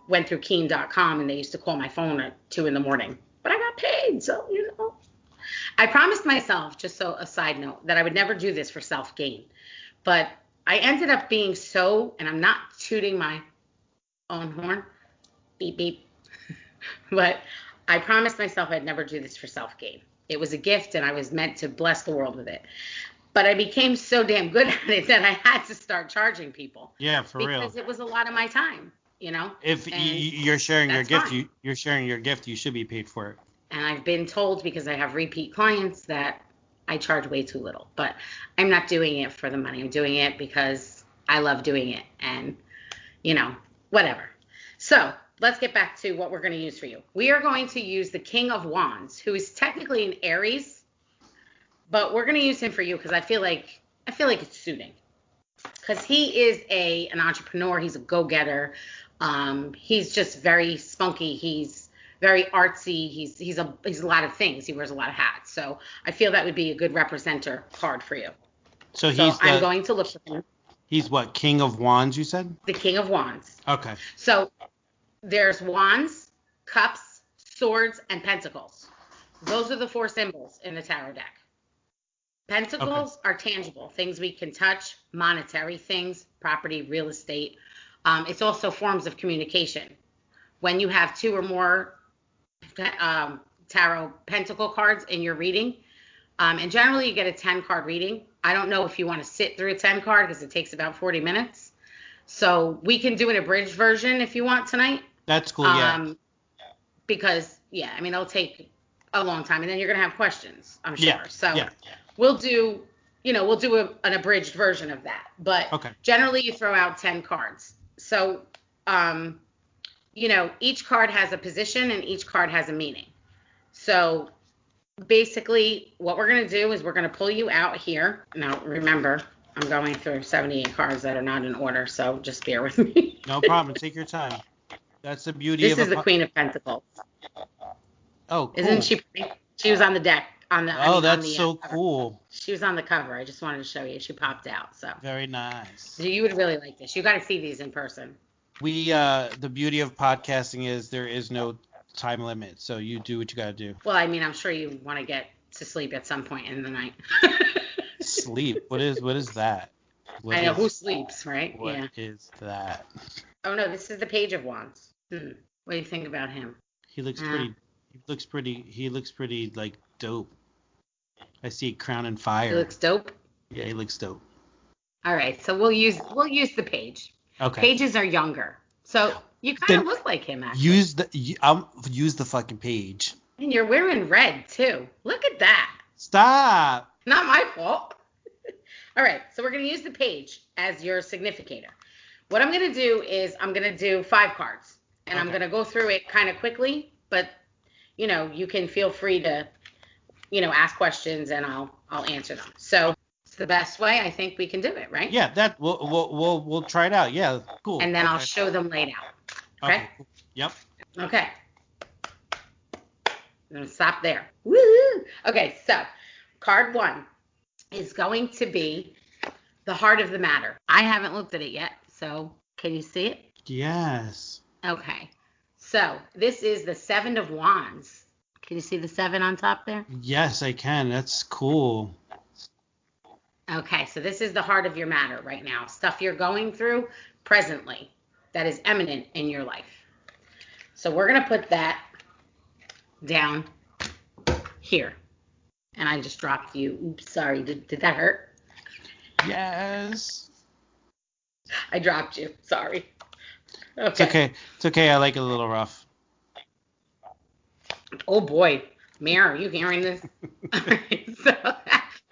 went through Keen.com and they used to call my phone at 2 a.m. But I got paid, so, I promised myself, just so a side note, that I would never do this for self-gain. But I ended up being and I'm not tooting my own horn, beep, beep, but I promised myself I'd never do this for self-gain. It was a gift and I was meant to bless the world with it. But I became so damn good at it that I had to start charging people. Yeah, for real. Because it was a lot of my time, If you're sharing your gift, you're sharing your gift, you should be paid for it. And I've been told, because I have repeat clients, that I charge way too little. But I'm not doing it for the money. I'm doing it because I love doing it. And, whatever. So let's get back to what we're going to use for you. We are going to use the King of Wands, who is technically an Aries. But we're going to use him for you because I feel like it's suiting. Because he is an entrepreneur. He's a go-getter. He's just very spunky. He's very artsy. He's a lot of things. He wears a lot of hats. So I feel that would be a good representer card for you. So I'm going to look for him. He's what, King of Wands, you said? The King of Wands. Okay. So there's wands, cups, swords, and pentacles. Those are the 4 symbols in the tarot deck. Pentacles are tangible, things we can touch, monetary things, property, real estate. It's also forms of communication. When you have 2 or more tarot pentacle cards in your reading, and generally you get a 10-card reading. I don't know if you want to sit through a 10-card because it takes about 40 minutes. So we can do an abridged version if you want tonight. That's cool, yeah. Because, it'll take a long time, and then you're going to have questions, I'm sure. Yeah, so yeah. we'll do an abridged version of that. But generally you throw out 10 cards. So, each card has a position and each card has a meaning. So basically what we're going to do is we're going to pull you out here. Now, remember, I'm going through 78 cards that are not in order, so just bear with me. No problem. Take your time. That's the beauty this of is the Queen of Pentacles. Oh, cool. Isn't she pretty? She was on the deck. That's so cool. She was on the cover. I just wanted to show you. She popped out. So very nice. So you would really like this. You got to see these in person. The beauty of podcasting is there is no time limit, so you do what you got to do. Well, I'm sure you want to get to sleep at some point in the night. Sleep? What is that? I know who sleeps, right? What is that? Oh no, this is the Page of Wands. What do you think about him? He looks pretty. He looks pretty like dope. I see a crown and fire. He looks dope. Yeah, he looks dope. All right, so we'll use the page. Okay. Pages are younger, so you kind of look like him. Actually. Use the fucking page. And you're wearing red too. Look at that. Stop. Not my fault. All right, so we're gonna use the page as your significator. What I'm gonna do is I'm gonna do 5 cards, and I'm gonna go through it kind of quickly, but you can feel free to, ask questions and I'll answer them. So it's the best way I think we can do it, right? Yeah, that we'll try it out. Yeah, cool. And then I'll show them laid out. Okay? Yep. Okay. I'm gonna stop there. Woo! Okay, so card 1 is going to be the heart of the matter. I haven't looked at it yet, so can you see it? Yes. Okay. So this is the 7 of Wands. Can you see the 7 on top there? Yes, I can. That's cool. Okay, so this is the heart of your matter right now. Stuff you're going through presently that is imminent in your life. So we're going to put that down here. And I just dropped you. Oops, sorry. Did that hurt? Yes. I dropped you. Sorry. Okay. It's okay. It's okay. I like it a little rough. Oh, boy. Mare, are you hearing this?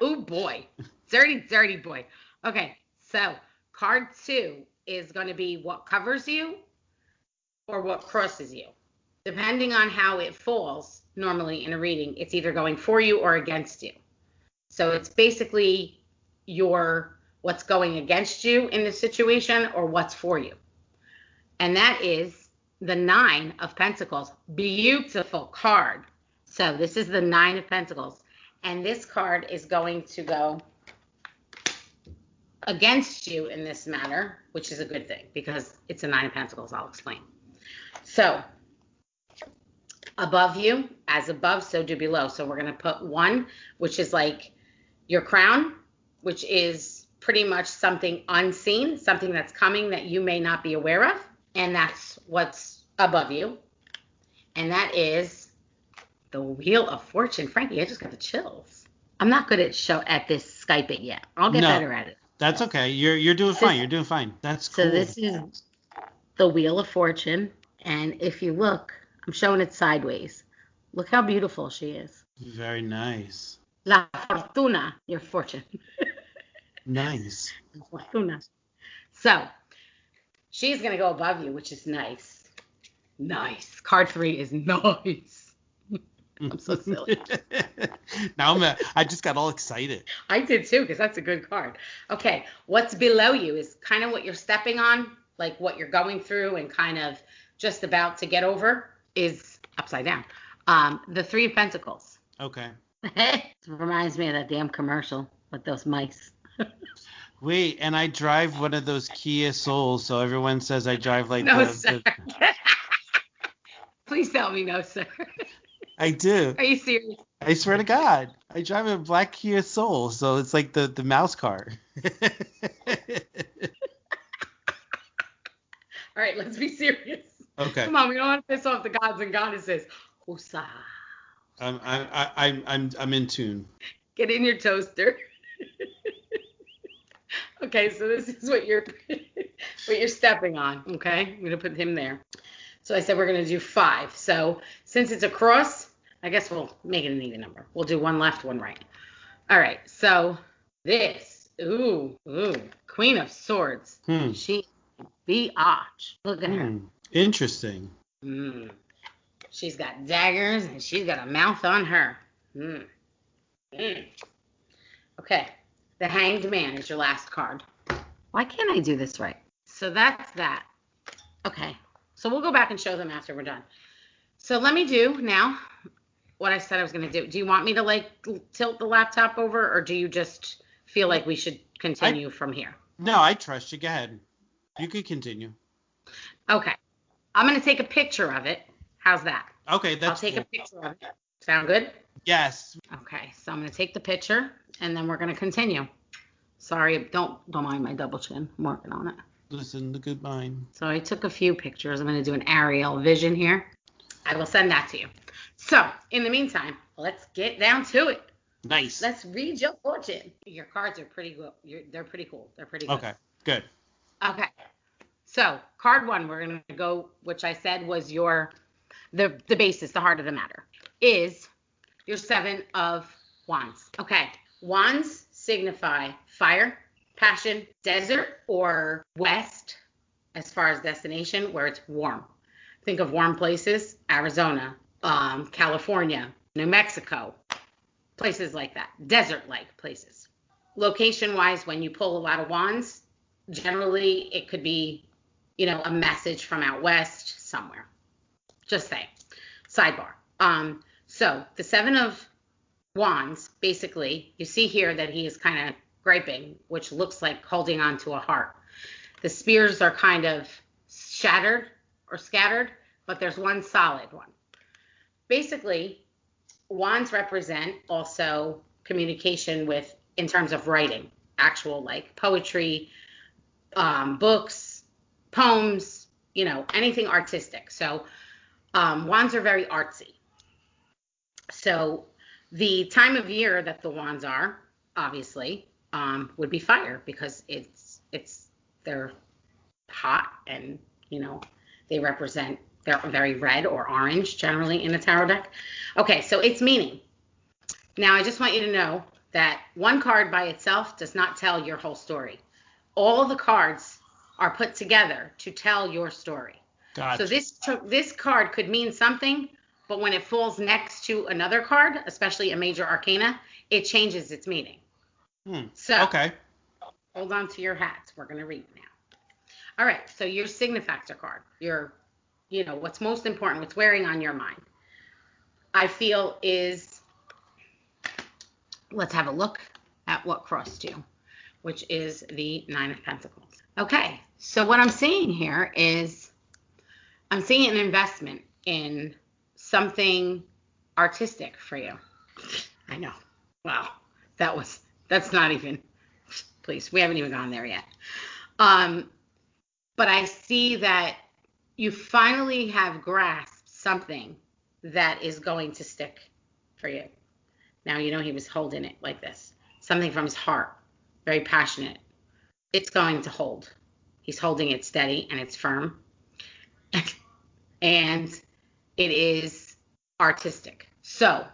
Oh, boy. Dirty, dirty boy. Okay, so card 2 is going to be what covers you or what crosses you. Depending on how it falls, normally in a reading, it's either going for you or against you. So it's basically what's going against you in the situation or what's for you. And that is the 9 of Pentacles. Beautiful card. So this is the 9 of Pentacles. And this card is going to go against you in this matter, which is a good thing because it's a 9 of Pentacles. I'll explain. So above you, as above, so do below. So we're going to put 1, which is like your crown, which is pretty much something unseen, something that's coming that you may not be aware of. And that's what's above you. And that is the Wheel of Fortune. Frankie, I just got the chills. I'm not good at this Skyping yet. I'll get better at it. That's okay. You're doing fine. You're doing fine. That's cool. So this is the Wheel of Fortune. And if you look, I'm showing it sideways. Look how beautiful she is. Very nice. La Fortuna, your fortune. Nice. La Fortuna. So she's going to go above you, which is nice. Nice. Card 3 is nice. I'm so silly. Now I just got all excited. I did too, because that's a good card. Okay, what's below you is kind of what you're stepping on, like what you're going through and kind of just about to get over is upside down. The Three of Pentacles. Okay. Reminds me of that damn commercial with those mice. Wait, and I drive one of those Kia Souls, so everyone says I drive like No, the sir. Please tell me no, sir. I do. Are you serious? I swear to God. I drive a black Kia Soul, so it's like the mouse car. All right, let's be serious. Okay. Come on, we don't want to piss off the gods and goddesses. Husa. I'm in tune. Get in your toaster. Okay, so this is what you're stepping on. Okay, I'm gonna put him there. So I said we're gonna do 5. So since it's a cross, I guess we'll make it an even number. We'll do 1 left, 1 right. All right. So this, Queen of Swords. She biatch. Look at her. Interesting. She's got daggers and she's got a mouth on her. Okay. The Hanged Man is your last card. Why can't I do this right? So that's that. Okay. So we'll go back and show them after we're done. So let me do now what I said I was going to do. Do you want me to like tilt the laptop over, or do you just feel like we should continue from here? No, I trust you. Go ahead. You can continue. Okay. I'm going to take a picture of it. How's that? Okay, I'll take a picture of it. Sound good? Yes. Okay, so I'm going to take the picture, and then we're going to continue. Sorry, don't mind my double chin. I'm working on it. Listen to good mind. So I took a few pictures. I'm going to do an aerial vision here. I will send that to you. So, in the meantime, let's get down to it. Nice. Let's read your fortune. Your cards are pretty good. They're pretty cool. They're pretty good. Okay, good. Okay. So, card 1, we're going to go, which I said was the basis, the heart of the matter, is your 7 of Wands. Okay. Wands signify fire, passion, desert, or west as far as destination where it's warm. Think of warm places, Arizona, California, New Mexico, places like that, desert-like places. Location-wise, when you pull a lot of wands, generally it could be, a message from out west somewhere. Just saying. Sidebar. So the 7 of Wands, basically, you see here that he is kind of griping, which looks like holding on to a heart. The spears are kind of shattered or scattered, but there's one solid one. Basically, wands represent also communication in terms of writing, actual like poetry, books, poems, anything artistic. So wands are very artsy. So the time of year that the wands are, obviously, would be fire, because they're hot, and they're very red or orange generally in a tarot deck. Okay, so its meaning. Now I just want you to know that one card by itself does not tell your whole story. All the cards are put together to tell your story. Gotcha. So this card could mean something, but when it falls next to another card, especially a major arcana, it changes its meaning. So okay. Hold on to your hats. We're going to read now. All right. So your signifactor card, what's most important, what's wearing on your mind, I feel is, let's have a look at what crossed you, which is the 9 of Pentacles. Okay. So what I'm seeing here is I'm seeing an investment in something artistic for you. I know. Wow. That's not even, please, we haven't even gone there yet. But I see that you finally have grasped something that is going to stick for you. Now, he was holding it like this. Something from his heart, very passionate. It's going to hold. He's holding it steady and it's firm. And it is artistic. So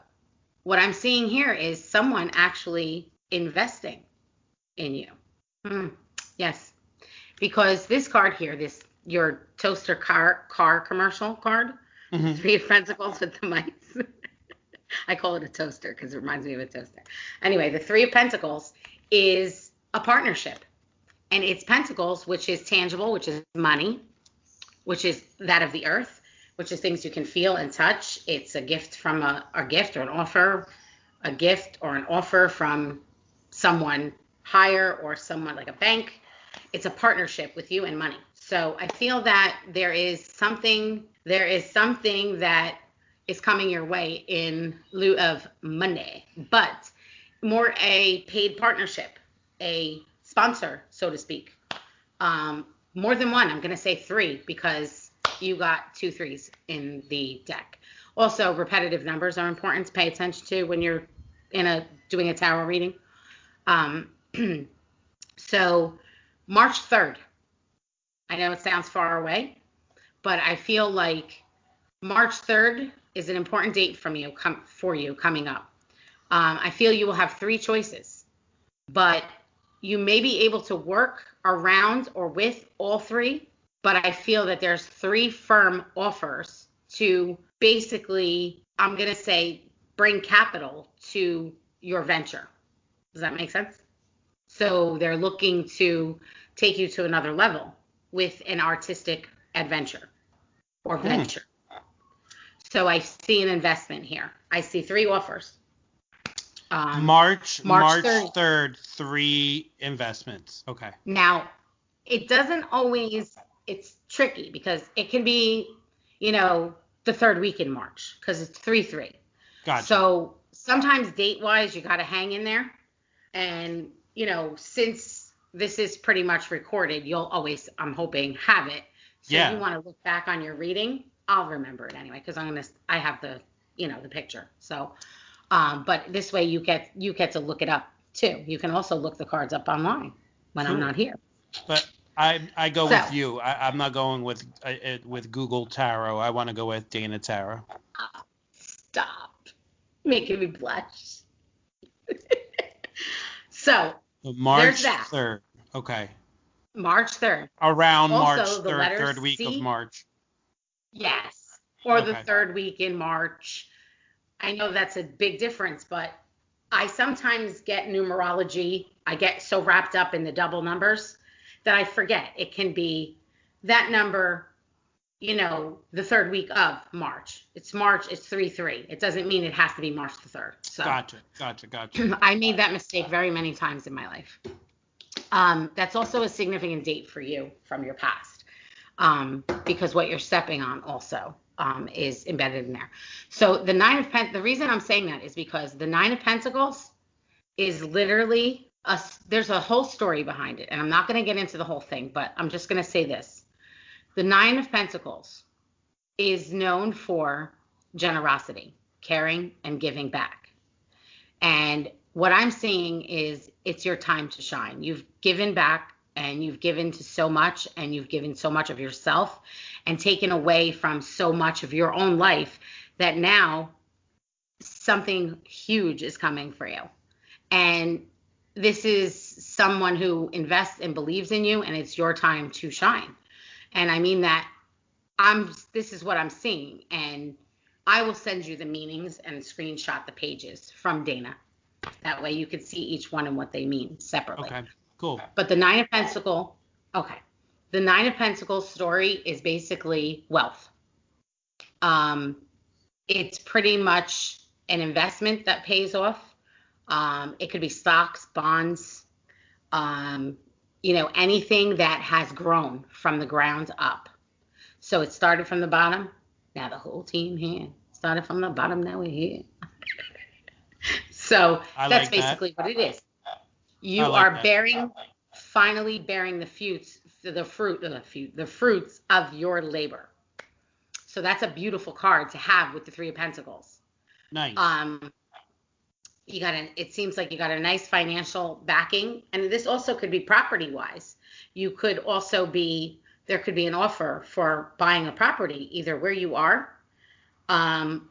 what I'm seeing here is someone actually investing in you. Yes. Because this card here, your toaster car commercial card, 3 of Pentacles with the mice. I call it a toaster because it reminds me of a toaster. Anyway, the 3 of Pentacles is a partnership. And it's Pentacles, which is tangible, which is money, which is that of the earth, which is things you can feel and touch. It's a gift from a gift or an offer, a gift or an offer from someone higher or someone like a bank. It's a partnership with you and money. So I feel that there is something that is coming your way in lieu of Monday, but more a paid partnership, a sponsor, so to speak. More than one. I'm going to say 3 because you got 2 3s in the deck. Also, repetitive numbers are important to pay attention to when you're doing a tarot reading. So March 3rd. I know it sounds far away, but I feel like March 3rd is an important date for you coming up. I feel you will have 3 choices, but you may be able to work around or with all 3, but I feel that there's 3 firm offers to basically, I'm going to say, bring capital to your venture. Does that make sense? So they're looking to take you to another level with an artistic adventure or venture. So I see an investment here. I see 3 offers. March 3rd, 3 investments. Okay. Now, it doesn't always, it's tricky because it can be, the 3rd week in March because it's 3-3. Gotcha. So sometimes date-wise, you got to hang in there. And, since this is pretty much recorded, you'll always, I'm hoping, have it. So if you want to look back on your reading, I'll remember it anyway because I have the picture. So, but this way you get to look it up too. You can also look the cards up online when I'm not here. But I go with you. I'm not going with Google Tarot. I want to go with Dana Tarot. Stop making me blush. So March 3rd. Okay. March 3rd. Around also, March 3rd, 3rd week C, of March. Yes. Or the 3rd week in March. I know that's a big difference, but I sometimes get numerology. I get so wrapped up in the double numbers that I forget. It can be that number, the 3rd week of March. It's March, it's 3-3. It doesn't mean it has to be March the 3rd. So Gotcha. I made that mistake very many times in my life. That's also a significant date for you from your past, because what you're stepping on also is embedded in there. So the 9 of Pentacles, the reason I'm saying that is because the 9 of Pentacles is literally, there's a whole story behind it. And I'm not going to get into the whole thing, but I'm just going to say this. The 9 of Pentacles is known for generosity, caring, and giving back. And what I'm seeing is it's your time to shine. You've given back and you've given to so much and you've given so much of yourself and taken away from so much of your own life that now something huge is coming for you. And this is someone who invests and believes in you, and it's your time to shine. And I mean that this is what I'm seeing. And I will send you the meanings and screenshot the pages from Dana. That way you can see each one and what they mean separately. Okay, cool. But the 9 of Pentacles, the 9 of Pentacles story is basically wealth. It's pretty much an investment that pays off. It could be stocks, bonds, anything that has grown from the ground up. So it started from the bottom. Now the whole team here started from the bottom. Now we're here. So that's basically what it is. You are finally bearing the fruits of your labor. So that's a beautiful card to have with the 3 of Pentacles. Nice. It seems like you got a nice financial backing, and this also could be property wise. You could also there could be an offer for buying a property either where you are,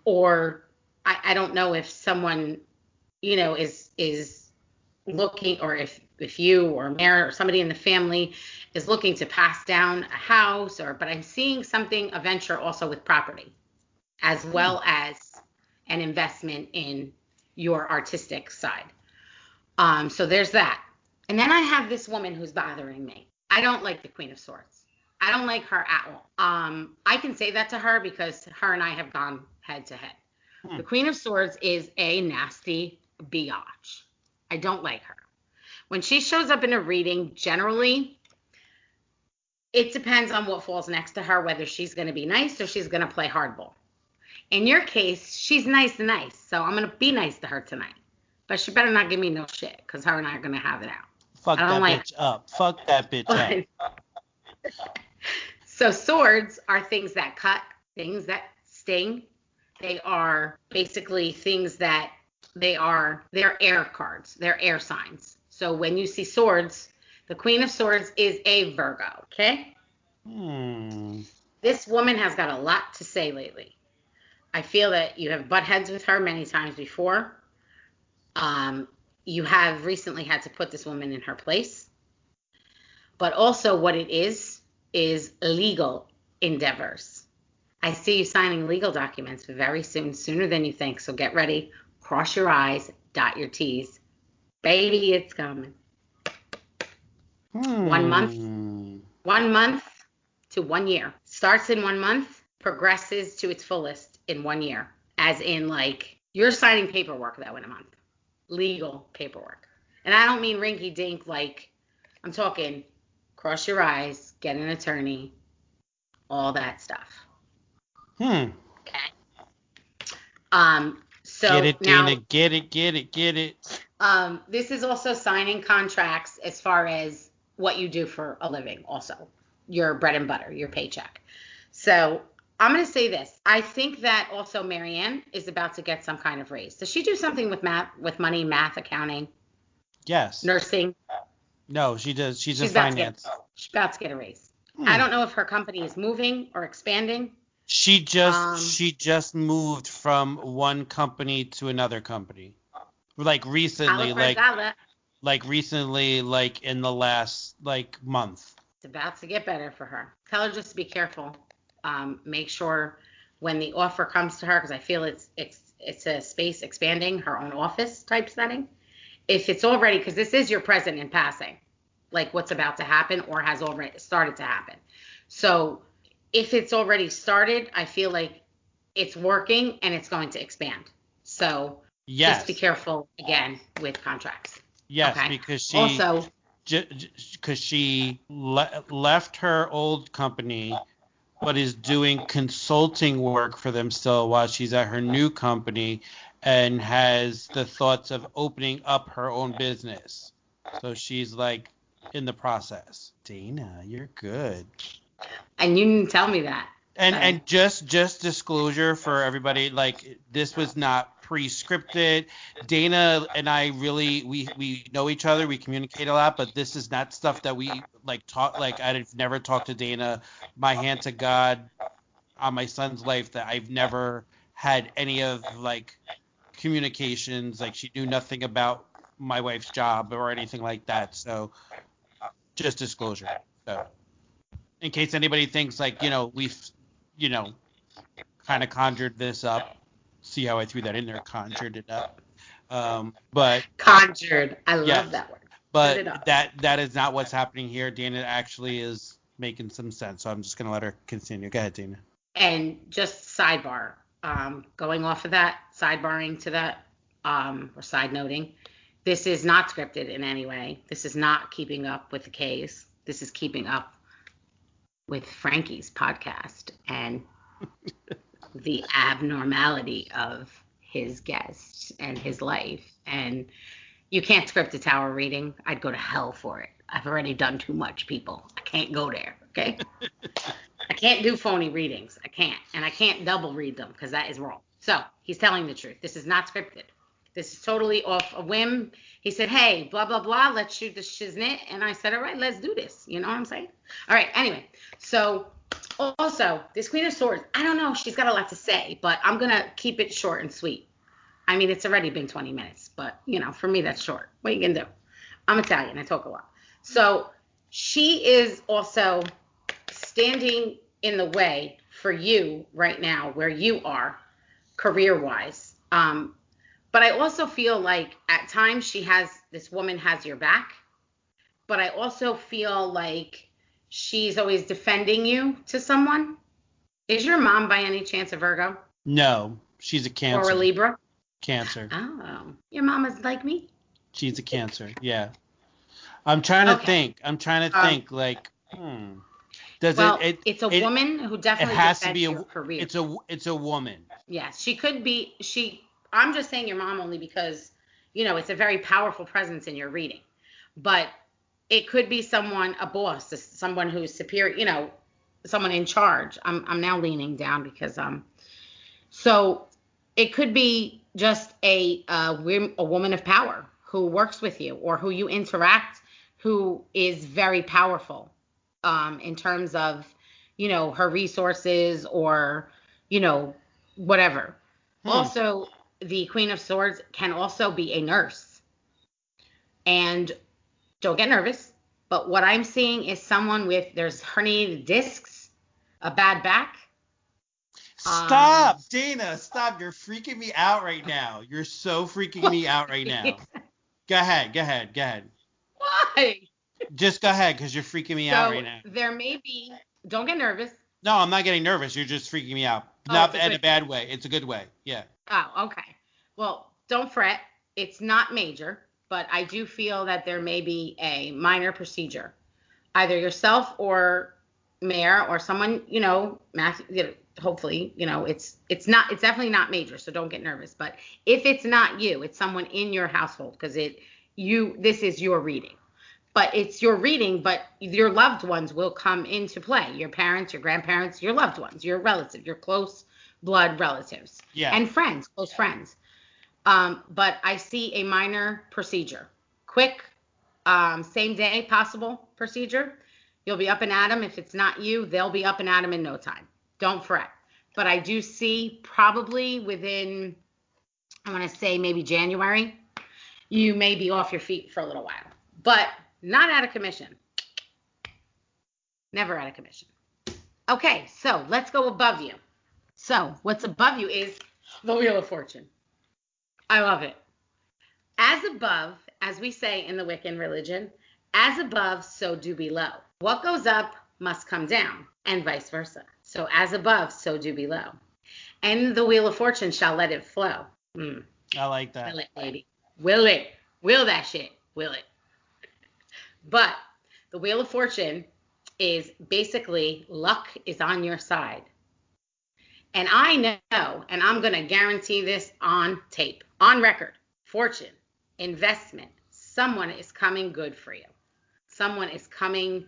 or I don't know if someone, is looking, or if you or a mayor or somebody in the family is looking to pass down a house, but I'm seeing a venture also with property, as well as an investment in your artistic side. So there's that. And then I have this woman who's bothering me. I don't like the Queen of Swords. I don't like her at all. I can say that to her because her and I have gone head to head. The Queen of Swords is a nasty biatch. I don't like her. When she shows up in a reading, generally, it depends on what falls next to her, whether she's going to be nice or she's going to play hardball. In your case, she's nice, so I'm going to be nice to her tonight. But she better not give me no shit, because her and I are going to have it out. Fuck that bitch up. Fuck that bitch up. So swords are things that cut, things that sting. They are basically things that they're air cards. They're air signs. So when you see swords, the Queen of Swords is a Virgo, okay? This woman has got a lot to say lately. I feel that you have butt heads with her many times before. You have recently had to put this woman in her place. But also what it is legal endeavors. I see you signing legal documents very soon, sooner than you think. So get ready. Cross your I's, dot your T's. Baby, it's coming. 1 month to 1 year. Starts in 1 month, progresses to its fullest in 1 year. As in, like, you're signing paperwork though in a month. Legal paperwork. And I don't mean rinky dink, like, I'm talking cross your I's, get an attorney, all that stuff. Okay. So get it, now, Dana, get it. This is also signing contracts as far as what you do for a living, also your bread and butter, your paycheck. So I'm going to say this. I think that also Marianne is about to get some kind of raise. Does she do something with money, math, accounting? Yes. Nursing? No, she does. She's in finance. She's about to get a raise. I don't know if her company is moving or expanding. She just moved from one company to another company. Like recently, like in the last month. It's about to get better for her. Tell her just to be careful. Make sure when the offer comes to her, because I feel it's a space expanding, her own office type setting. If it's already, because this is your present in passing, like what's about to happen or has already started to happen. So if it's already started, I feel like it's working and it's going to expand. So just be careful again with contracts. Yes, okay? Because she left her old company, but is doing consulting work for them still while she's at her new company and has the thoughts of opening up her own business. So she's like in the process. Dana, you're good. And you didn't tell me that. And just disclosure for everybody, like this was not pre-scripted. Dana and I really we know each other, we communicate a lot, but this is not stuff that we like talk. Like I've never talked to Dana. My hand to God on my son's life that I've never had any of like communications. Like she knew nothing about my wife's job or anything like that. So just disclosure. So in case anybody thinks like, we've, kind of conjured this up. See how I threw that in there, conjured it up. But conjured. I love that word. But that is not what's happening here. Dana actually is making some sense. So I'm just going to let her continue. Go ahead, Dana. And just sidebar, going off of that, sidebarring to that, or side noting, this is not scripted in any way. This is not keeping up with the case. This is keeping up with Frankie's podcast and the abnormality of his guests and his life. And you can't script a tower reading. I'd go to hell for it. I've already done too much, people. I can't go there, okay? I can't do phony readings. I can't. And I can't double read them because that is wrong. So he's telling the truth. This is not scripted. This is totally off a whim. He said, hey, blah, blah, blah, let's shoot the shiznit. And I said, all right, let's do this. You know what I'm saying? All right, anyway. So also, this Queen of Swords, I don't know. She's got a lot to say, but I'm going to keep it short and sweet. I mean, it's already been 20 minutes, but, for me, that's short. What are you going to do? I'm Italian. I talk a lot. So she is also standing in the way for you right now where you are career-wise. But I also feel like at times this woman has your back. But I also feel like she's always defending you to someone. Is your mom by any chance a Virgo? No, she's a Cancer. Or a Libra? Cancer. Oh, your mom is like me? She's a Cancer, yeah. I'm trying to think. Does it's a woman who definitely it has to defends be your career. It's a woman. Yes, she could be. I'm just saying your mom only because, it's a very powerful presence in your reading. But it could be someone, a boss, someone who's superior, someone in charge. I'm now leaning down because so it could be just a woman of power who works with you or who you interact, who is very powerful in terms of, her resources or, whatever. Also, the Queen of Swords can also be a nurse. And don't get nervous, but what I'm seeing is someone there's herniated discs, a bad back. Stop, Dana, stop. You're freaking me out right now. You're so freaking me out right now. Go ahead. Why? Just go ahead, because you're freaking me out right now. There may be, don't get nervous. No, I'm not getting nervous. You're just freaking me out. Not in a bad way. It's a good way. Yeah. Oh, okay. Well, don't fret. It's not major, but I do feel that there may be a minor procedure. Either yourself or Mayor or someone, hopefully, it's definitely not major, so don't get nervous. But if it's not you, it's someone in your household, because this is your reading. But it's your reading, but your loved ones will come into play. Your parents, your grandparents, your loved ones, your relatives, your close blood relatives. Yeah. And friends, close friends. But I see a minor procedure. Quick, same day possible procedure. You'll be up and at 'em. If it's not you, they'll be up and at 'em in no time. Don't fret. But I do see probably within, I want to say maybe January, you may be off your feet for a little while. But not out of commission. Never out of commission. Okay, so let's go above you. So what's above you is the Wheel of Fortune. I love it. As above, as we say in the Wiccan religion, as above, so do below. What goes up must come down, and vice versa. So as above, so do below. And the Wheel of Fortune shall let it flow. I like that. Will it, baby? Will it? Will that shit? Will it? But the Wheel of Fortune is basically luck is on your side. And I know, and I'm going to guarantee this on tape, on record, fortune, investment, someone is coming good for you. Someone is coming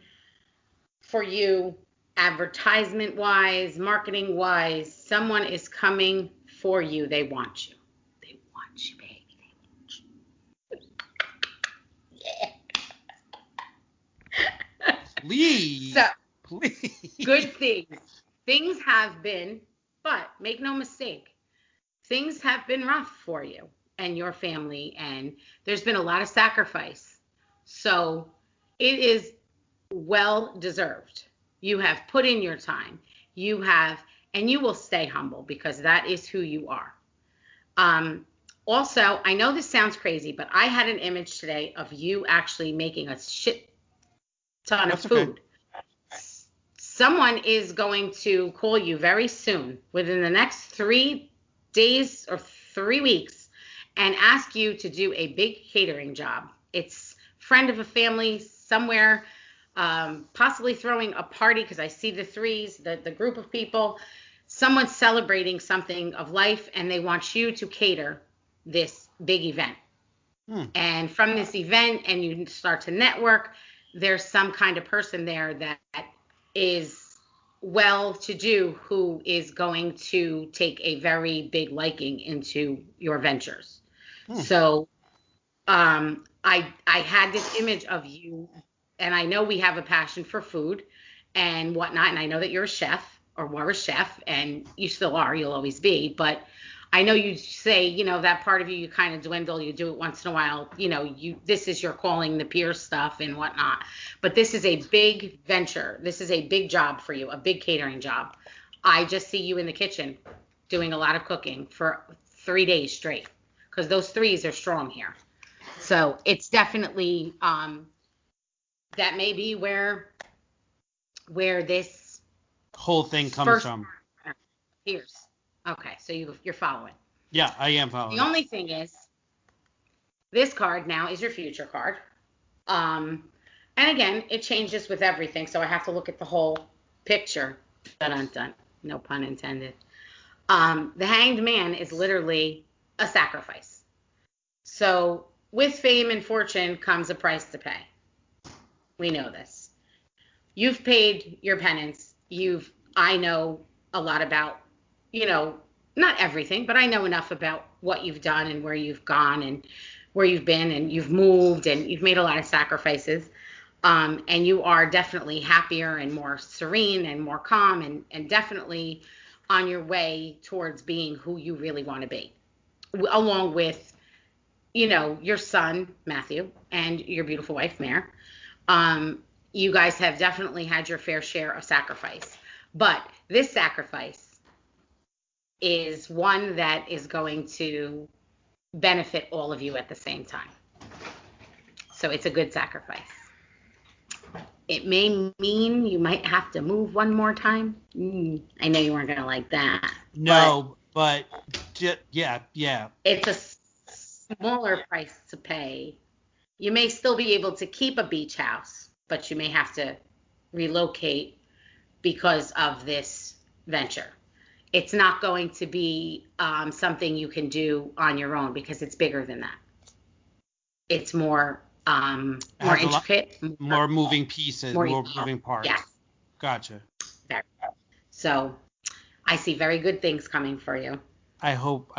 for you advertisement-wise, marketing-wise. Someone is coming for you. They want you. They want you, baby. They want you. Yeah. Please. So, please. Good things. Things have been, but make no mistake, things have been rough for you and your family, and there's been a lot of sacrifice. So it is well deserved. You have put in your time. You have, and you will stay humble because that is who you are. Also, I know this sounds crazy, but I had an image today of you actually making a shit ton of food. Okay. Someone is going to call you very soon, within the next 3 days or 3 weeks, and ask you to do a big catering job. It's friend of a family somewhere, possibly throwing a party, because I see the threes, the group of people. Someone's celebrating something of life, and they want you to cater this big event. And from this event, and you start to network, there's some kind of person there that is well-to-do who is going to take a very big liking into your ventures. So I had this image of you, and I know we have a passion for food and whatnot, and I know that you're a chef, or were a chef, and you still are, you'll always be, but I know you say, that part of you kind of dwindle, you do it once in a while, this is your calling, the peer stuff and whatnot, but this is a big venture. This is a big job for you, a big catering job. I just see you in the kitchen doing a lot of cooking for 3 days straight, because those threes are strong here. So it's definitely, that may be where where this whole thing comes first from. appears. Okay, so you're following. Yeah, I am following. The only thing is, this card now is your future card. And again, it changes with everything, so I have to look at the whole picture. Dun-dun-dun. No pun intended. The Hanged Man is literally a sacrifice. So with fame and fortune comes a price to pay. We know this. You've paid your penance. I know a lot about, not everything, but I know enough about what you've done and where you've gone and where you've been, and you've moved and you've made a lot of sacrifices. And you are definitely happier and more serene and more calm and definitely on your way towards being who you really want to be, along with, your son, Matthew, and your beautiful wife, Mare. You guys have definitely had your fair share of sacrifice. But this sacrifice is one that is going to benefit all of you at the same time. So it's a good sacrifice. It may mean you might have to move one more time. I know you weren't going to like that. No, but yeah. It's a smaller price to pay. You may still be able to keep a beach house, but you may have to relocate because of this venture. It's not going to be something you can do on your own because it's bigger than that. It's more intricate, more moving pieces, more moving parts. Yes. Gotcha. So I see very good things coming for you. I hope.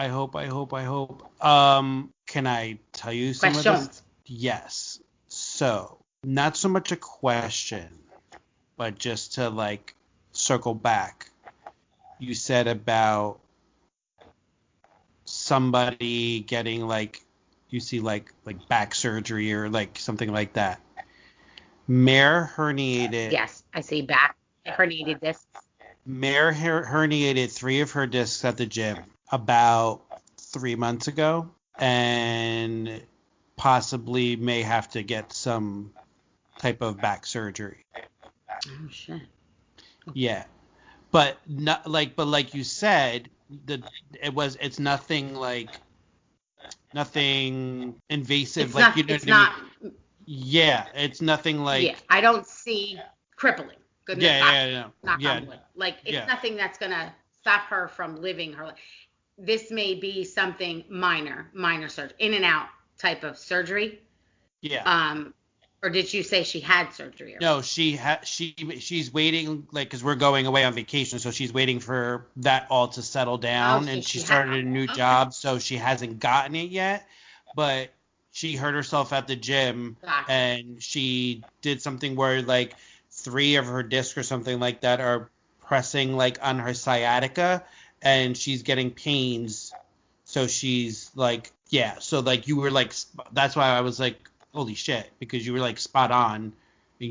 Can I tell you some Questions? of this? Yes. So, not so much a question, but just to circle back. You said about somebody getting back surgery or something like that. Mare herniated. Yes, I see back herniated discs. Mare herniated 3 of her discs at the gym about 3 months ago, and possibly may have to get some type of back surgery. Oh shit. Yeah, but not like you said, it's nothing nothing invasive. It's not, it's not. I mean? Yeah, it's nothing Yeah, I don't see crippling. Goodness, knock on wood. It's nothing that's gonna stop her from living her life. This may be something minor surgery, in and out type of surgery. Yeah. Or did you say she had surgery? No, she's waiting, because we're going away on vacation, so she's waiting for that all to settle down, and she started a new job, so she hasn't gotten it yet, but she hurt herself at the gym, and she did something where 3 of her discs or something like that are pressing on her sciatica, and she's getting pains. So she's so you were that's why I was holy shit, because you were spot on. I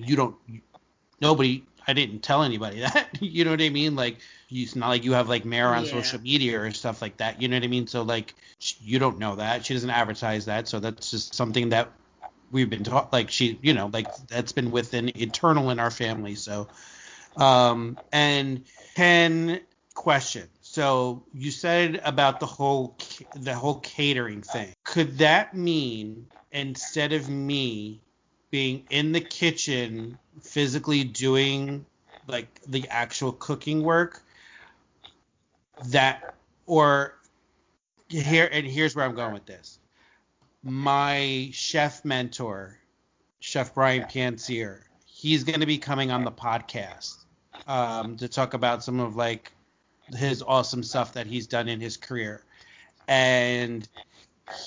didn't tell anybody that. You know what I mean? It's not like you have Mare on social media or stuff like that. You know what I mean? So you don't know that. She doesn't advertise that. So that's just something that we've been taught. That's been within internal in our family. So, and 10 questions. So you said about the whole catering thing. Could that mean instead of me being in the kitchen physically doing the actual cooking work, here's where I'm going with this. My chef mentor, Chef Brian Pansier, he's going to be coming on the podcast to talk about some of his awesome stuff that he's done in his career. And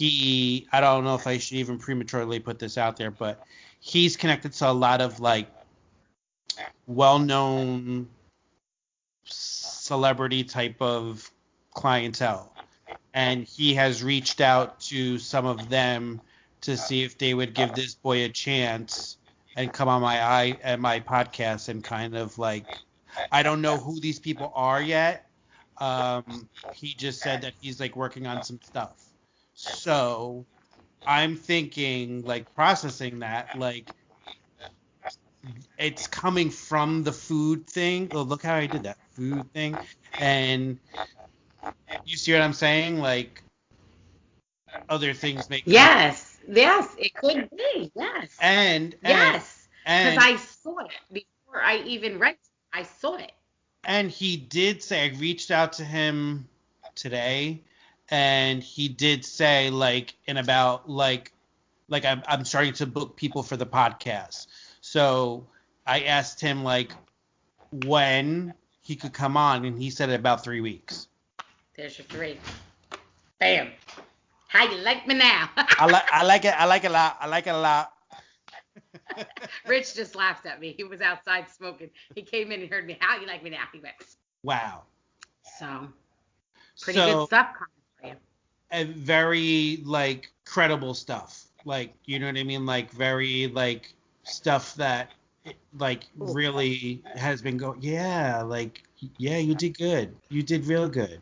I don't know if I should even prematurely put this out there, but he's connected to a lot of well-known celebrity type of clientele. And he has reached out to some of them to see if they would give this boy a chance and come on my podcast and kind of I don't know who these people are yet. He just said that he's working on some stuff. So I'm thinking processing that it's coming from the food thing. Oh, look how I did that food thing. And you see what I'm saying? Like other things may come. Yes, it could be. Yes. And Yes. Because and I saw it before I even read it. I saw it. and he did say, I reached out to him today, and he did say like in about like I'm starting to book people for the podcast. So I asked him like when he could come on, and he said about 3 weeks. There's your 3. Bam. How you like me now? I like it. I like it a lot. I like it a lot. Rich just laughed at me. He was outside smoking. He came in and heard me. How you like me now? He went. Wow. So, pretty good stuff coming for you. And very like credible stuff. Like, you know what I mean? Like very like stuff that like really has been going. Yeah, like yeah, you did good. You did real good.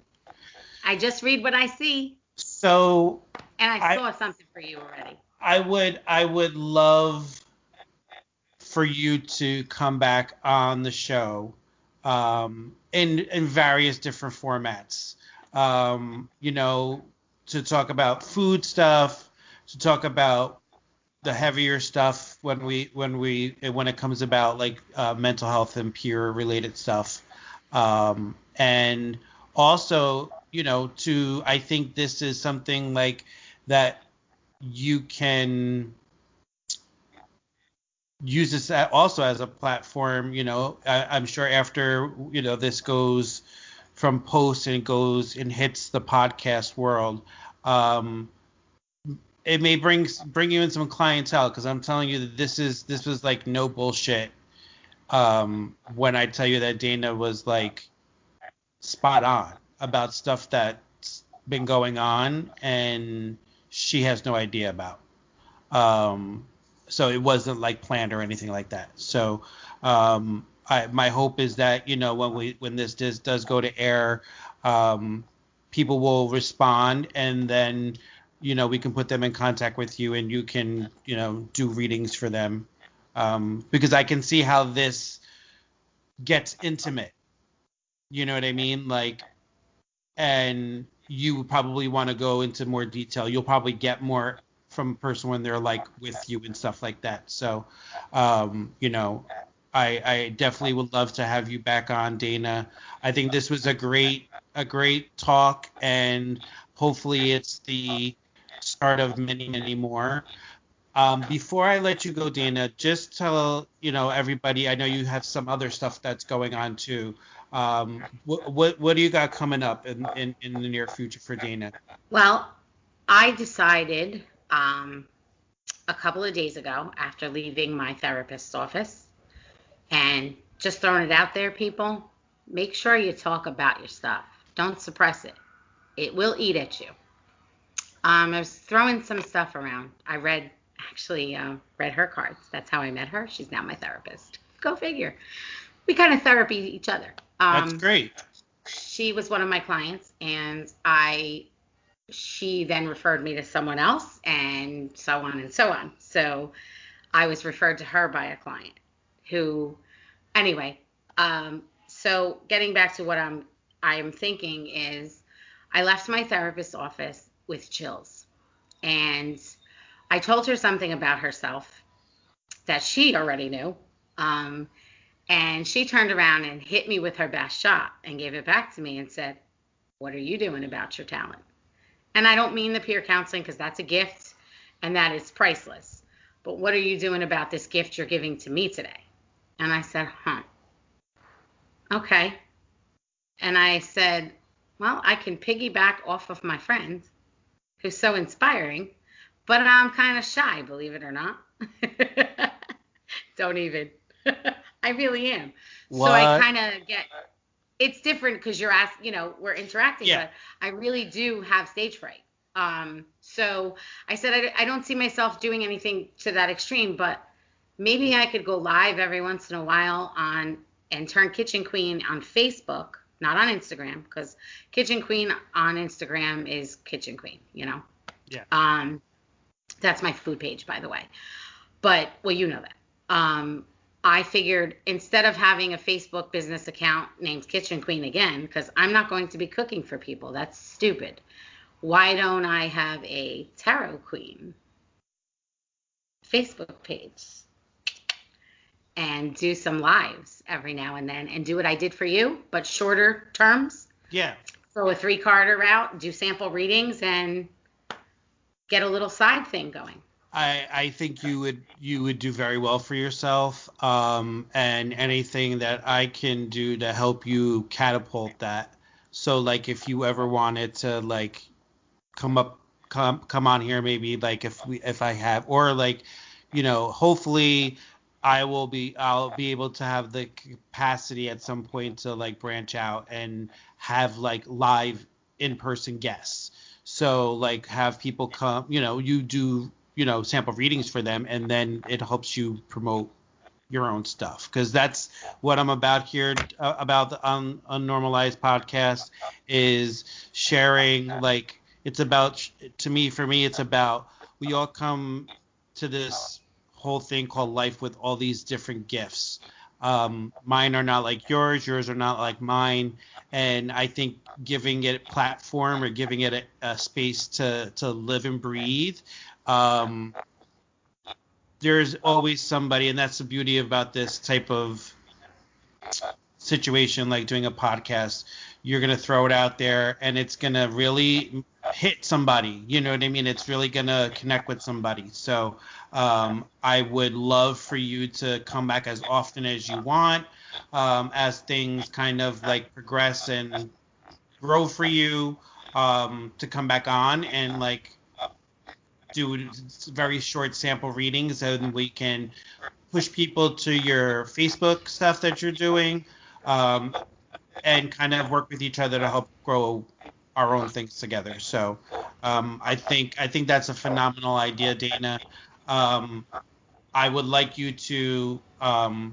I just read what I see. So. And I saw something for you already. I would love for you to come back on the show in various different formats. You know, to talk about food stuff, to talk about the heavier stuff when it comes about like mental health and peer related stuff. And also, you know, I think this is something like that you can use this also as a platform. You know, I'm sure after, you know, this goes from post and goes and hits the podcast world, it may bring you in some clientele, because I'm telling you that this was like no bullshit. When I tell you that Dana was like spot on about stuff that's been going on and she has no idea about. So it wasn't like planned or anything like that. So my hope is that, you know, when this does go to air, people will respond, and then, you know, we can put them in contact with you, and you can, you know, do readings for them, because I can see how this gets intimate. You know what I mean? Like, and you probably want to go into more detail. You'll probably get more from a person when they're like with you and stuff like that. So, you know, I definitely would love to have you back on, Dana. I think this was a great talk, and hopefully it's the start of many, many more. Before I let you go, Dana, just tell, you know, everybody, I know you have some other stuff that's going on too. What do you got coming up in the near future for Dana? Well, I decided a couple of days ago, after leaving my therapist's office, and just throwing it out there, people, make sure you talk about your stuff. Don't suppress it. It will eat at you. I was throwing some stuff around. I read her cards. That's how I met her. She's now my therapist. Go figure. We kind of therapy each other. That's great. She was one of my clients, and she then referred me to someone else, and so on and so on. So I was referred to her by a client who, anyway, so getting back to what I am thinking is, I left my therapist's office with chills, and I told her something about herself that she already knew, and she turned around and hit me with her best shot and gave it back to me and said, "What are you doing about your talent?" And I don't mean the peer counseling, because that's a gift and that is priceless. But what are you doing about this gift you're giving to me today? And I said, okay. And I said, well, I can piggyback off of my friend who's so inspiring, but I'm kind of shy, believe it or not. Don't even. I really am. What? So I kind of get, it's different because you're asking, you know, we're interacting, Yeah. but I really do have stage fright. So I said, I don't see myself doing anything to that extreme, but maybe I could go live every once in a while and turn Kitchen Queen on Facebook, not on Instagram, because Kitchen Queen on Instagram is Kitchen Queen, you know? Yeah. That's my food page, by the way. But, well, you know that. I figured instead of having a Facebook business account named Kitchen Queen again, because I'm not going to be cooking for people, that's stupid. Why don't I have a Tarot Queen Facebook page and do some lives every now and then and do what I did for you, but shorter terms? Yeah. So a 3-carder route, do sample readings, and get a little side thing going. I think you would do very well for yourself, and anything that I can do to help you catapult that. So like if you ever wanted to like come on here, maybe like if I have, or like, you know, hopefully I'll be able to have the capacity at some point to like branch out and have like live in-person guests. So like have people come, you know, you do, you know, sample readings for them, and then it helps you promote your own stuff, because that's what I'm about here, about the UNnormalized podcast, is sharing. Like it's about, for me it's about, we all come to this whole thing called life with all these different gifts. Mine are not like yours are not like mine, and I think giving it platform, or giving it a space to live and breathe, there's always somebody, and that's the beauty about this type of situation, like doing a podcast. You're going to throw it out there and it's going to really hit somebody, you know what I mean? It's really going to connect with somebody. So I would love for you to come back as often as you want, as things kind of like progress and grow for you, to come back on and like do very short sample readings, and we can push people to your Facebook stuff that you're doing, and kind of work with each other to help grow our own things together. So I think that's a phenomenal idea, Dana. I would like you to, I'll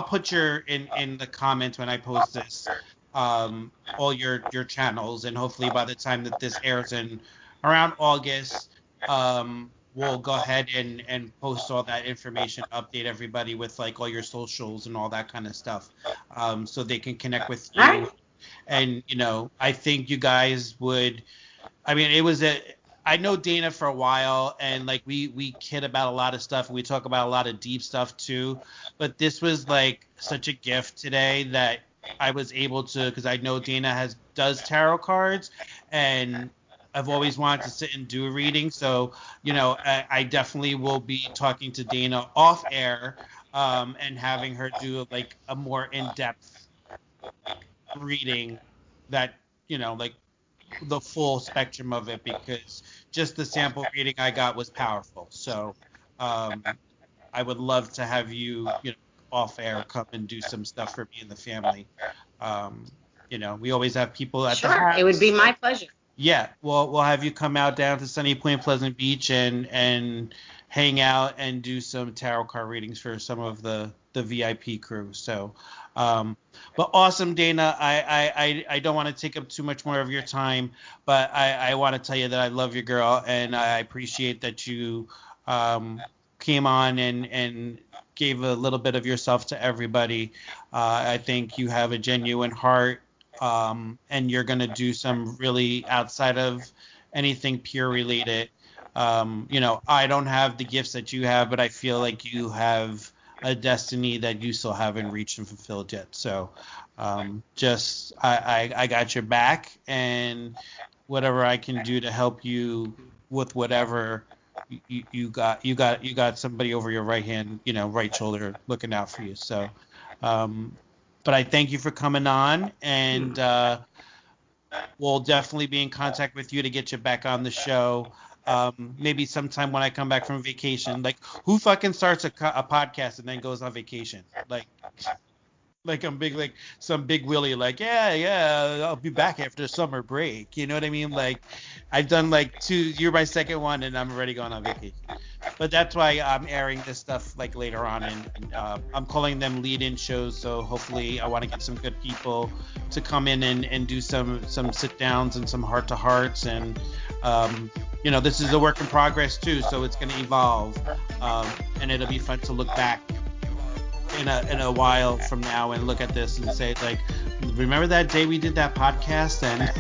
put in the comments when I post this, all your channels, and hopefully by the time that this airs in around August, we'll go ahead and post all that information, update everybody with like all your socials and all that kind of stuff, so they can connect with you. Right. And you know, I think you guys would. I mean, I know Dana for a while, and like we kid about a lot of stuff, and we talk about a lot of deep stuff too. But this was like such a gift today that I was able to, because I know Dana does tarot cards, and I've always wanted to sit and do a reading. So, you know, I definitely will be talking to Dana off air, and having her do like a more in-depth reading that, you know, like the full spectrum of it, because just the sample reading I got was powerful. So I would love to have you, you know, off air come and do some stuff for me and the family. You know, we always have people at the house. It would be my pleasure. Yeah, we'll have you come out down to sunny Point Pleasant Beach and hang out and do some tarot card readings for some of the VIP crew. So, but awesome, Dana. I don't want to take up too much more of your time, but I want to tell you that I love your girl, and I appreciate that you came on and gave a little bit of yourself to everybody. I think you have a genuine heart. And you're going to do some really outside of anything peer related. You know, I don't have the gifts that you have, but I feel like you have a destiny that you still haven't reached and fulfilled yet. So I got your back, and whatever I can do to help you with whatever you got somebody over your right hand, you know, right shoulder looking out for you. So but I thank you for coming on, and we'll definitely be in contact with you to get you back on the show. Maybe sometime when I come back from vacation. Like, who fucking starts a podcast and then goes on vacation? Like I'm big, like some big Willie, like, yeah, I'll be back after summer break. You know what I mean? Like, I've done like 2, you're my second one, and I'm already going on vacation. But that's why I'm airing this stuff like later on, and I'm calling them lead-in shows. So hopefully I want to get some good people to come in and do some sit-downs and some heart-to-hearts. And, you know, this is a work in progress too, so it's going to evolve. And it'll be fun to look back in a while from now and look at this and say, like, remember that day we did that podcast and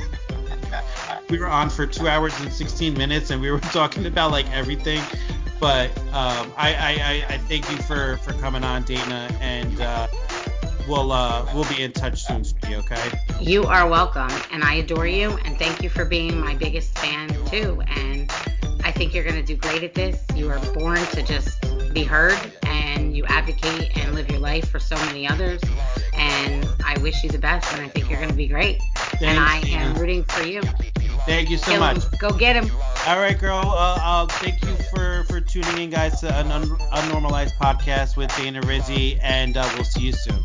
we were on for 2 hours and 16 minutes and we were talking about like everything. But I thank you for coming on, Dana, and we'll be in touch soon, okay? You are welcome, and I adore you, and thank you for being my biggest fan too. And I think you're going to do great at this. You are born to just be heard, and you advocate and live your life for so many others. And I wish you the best, and I think you're going to be great. Thanks, and I am rooting for you. Thank you so much. Go get him. All right, girl. Thank you for tuning in, guys, to an UNnormalized podcast with Dana Rizzi, and we'll see you soon.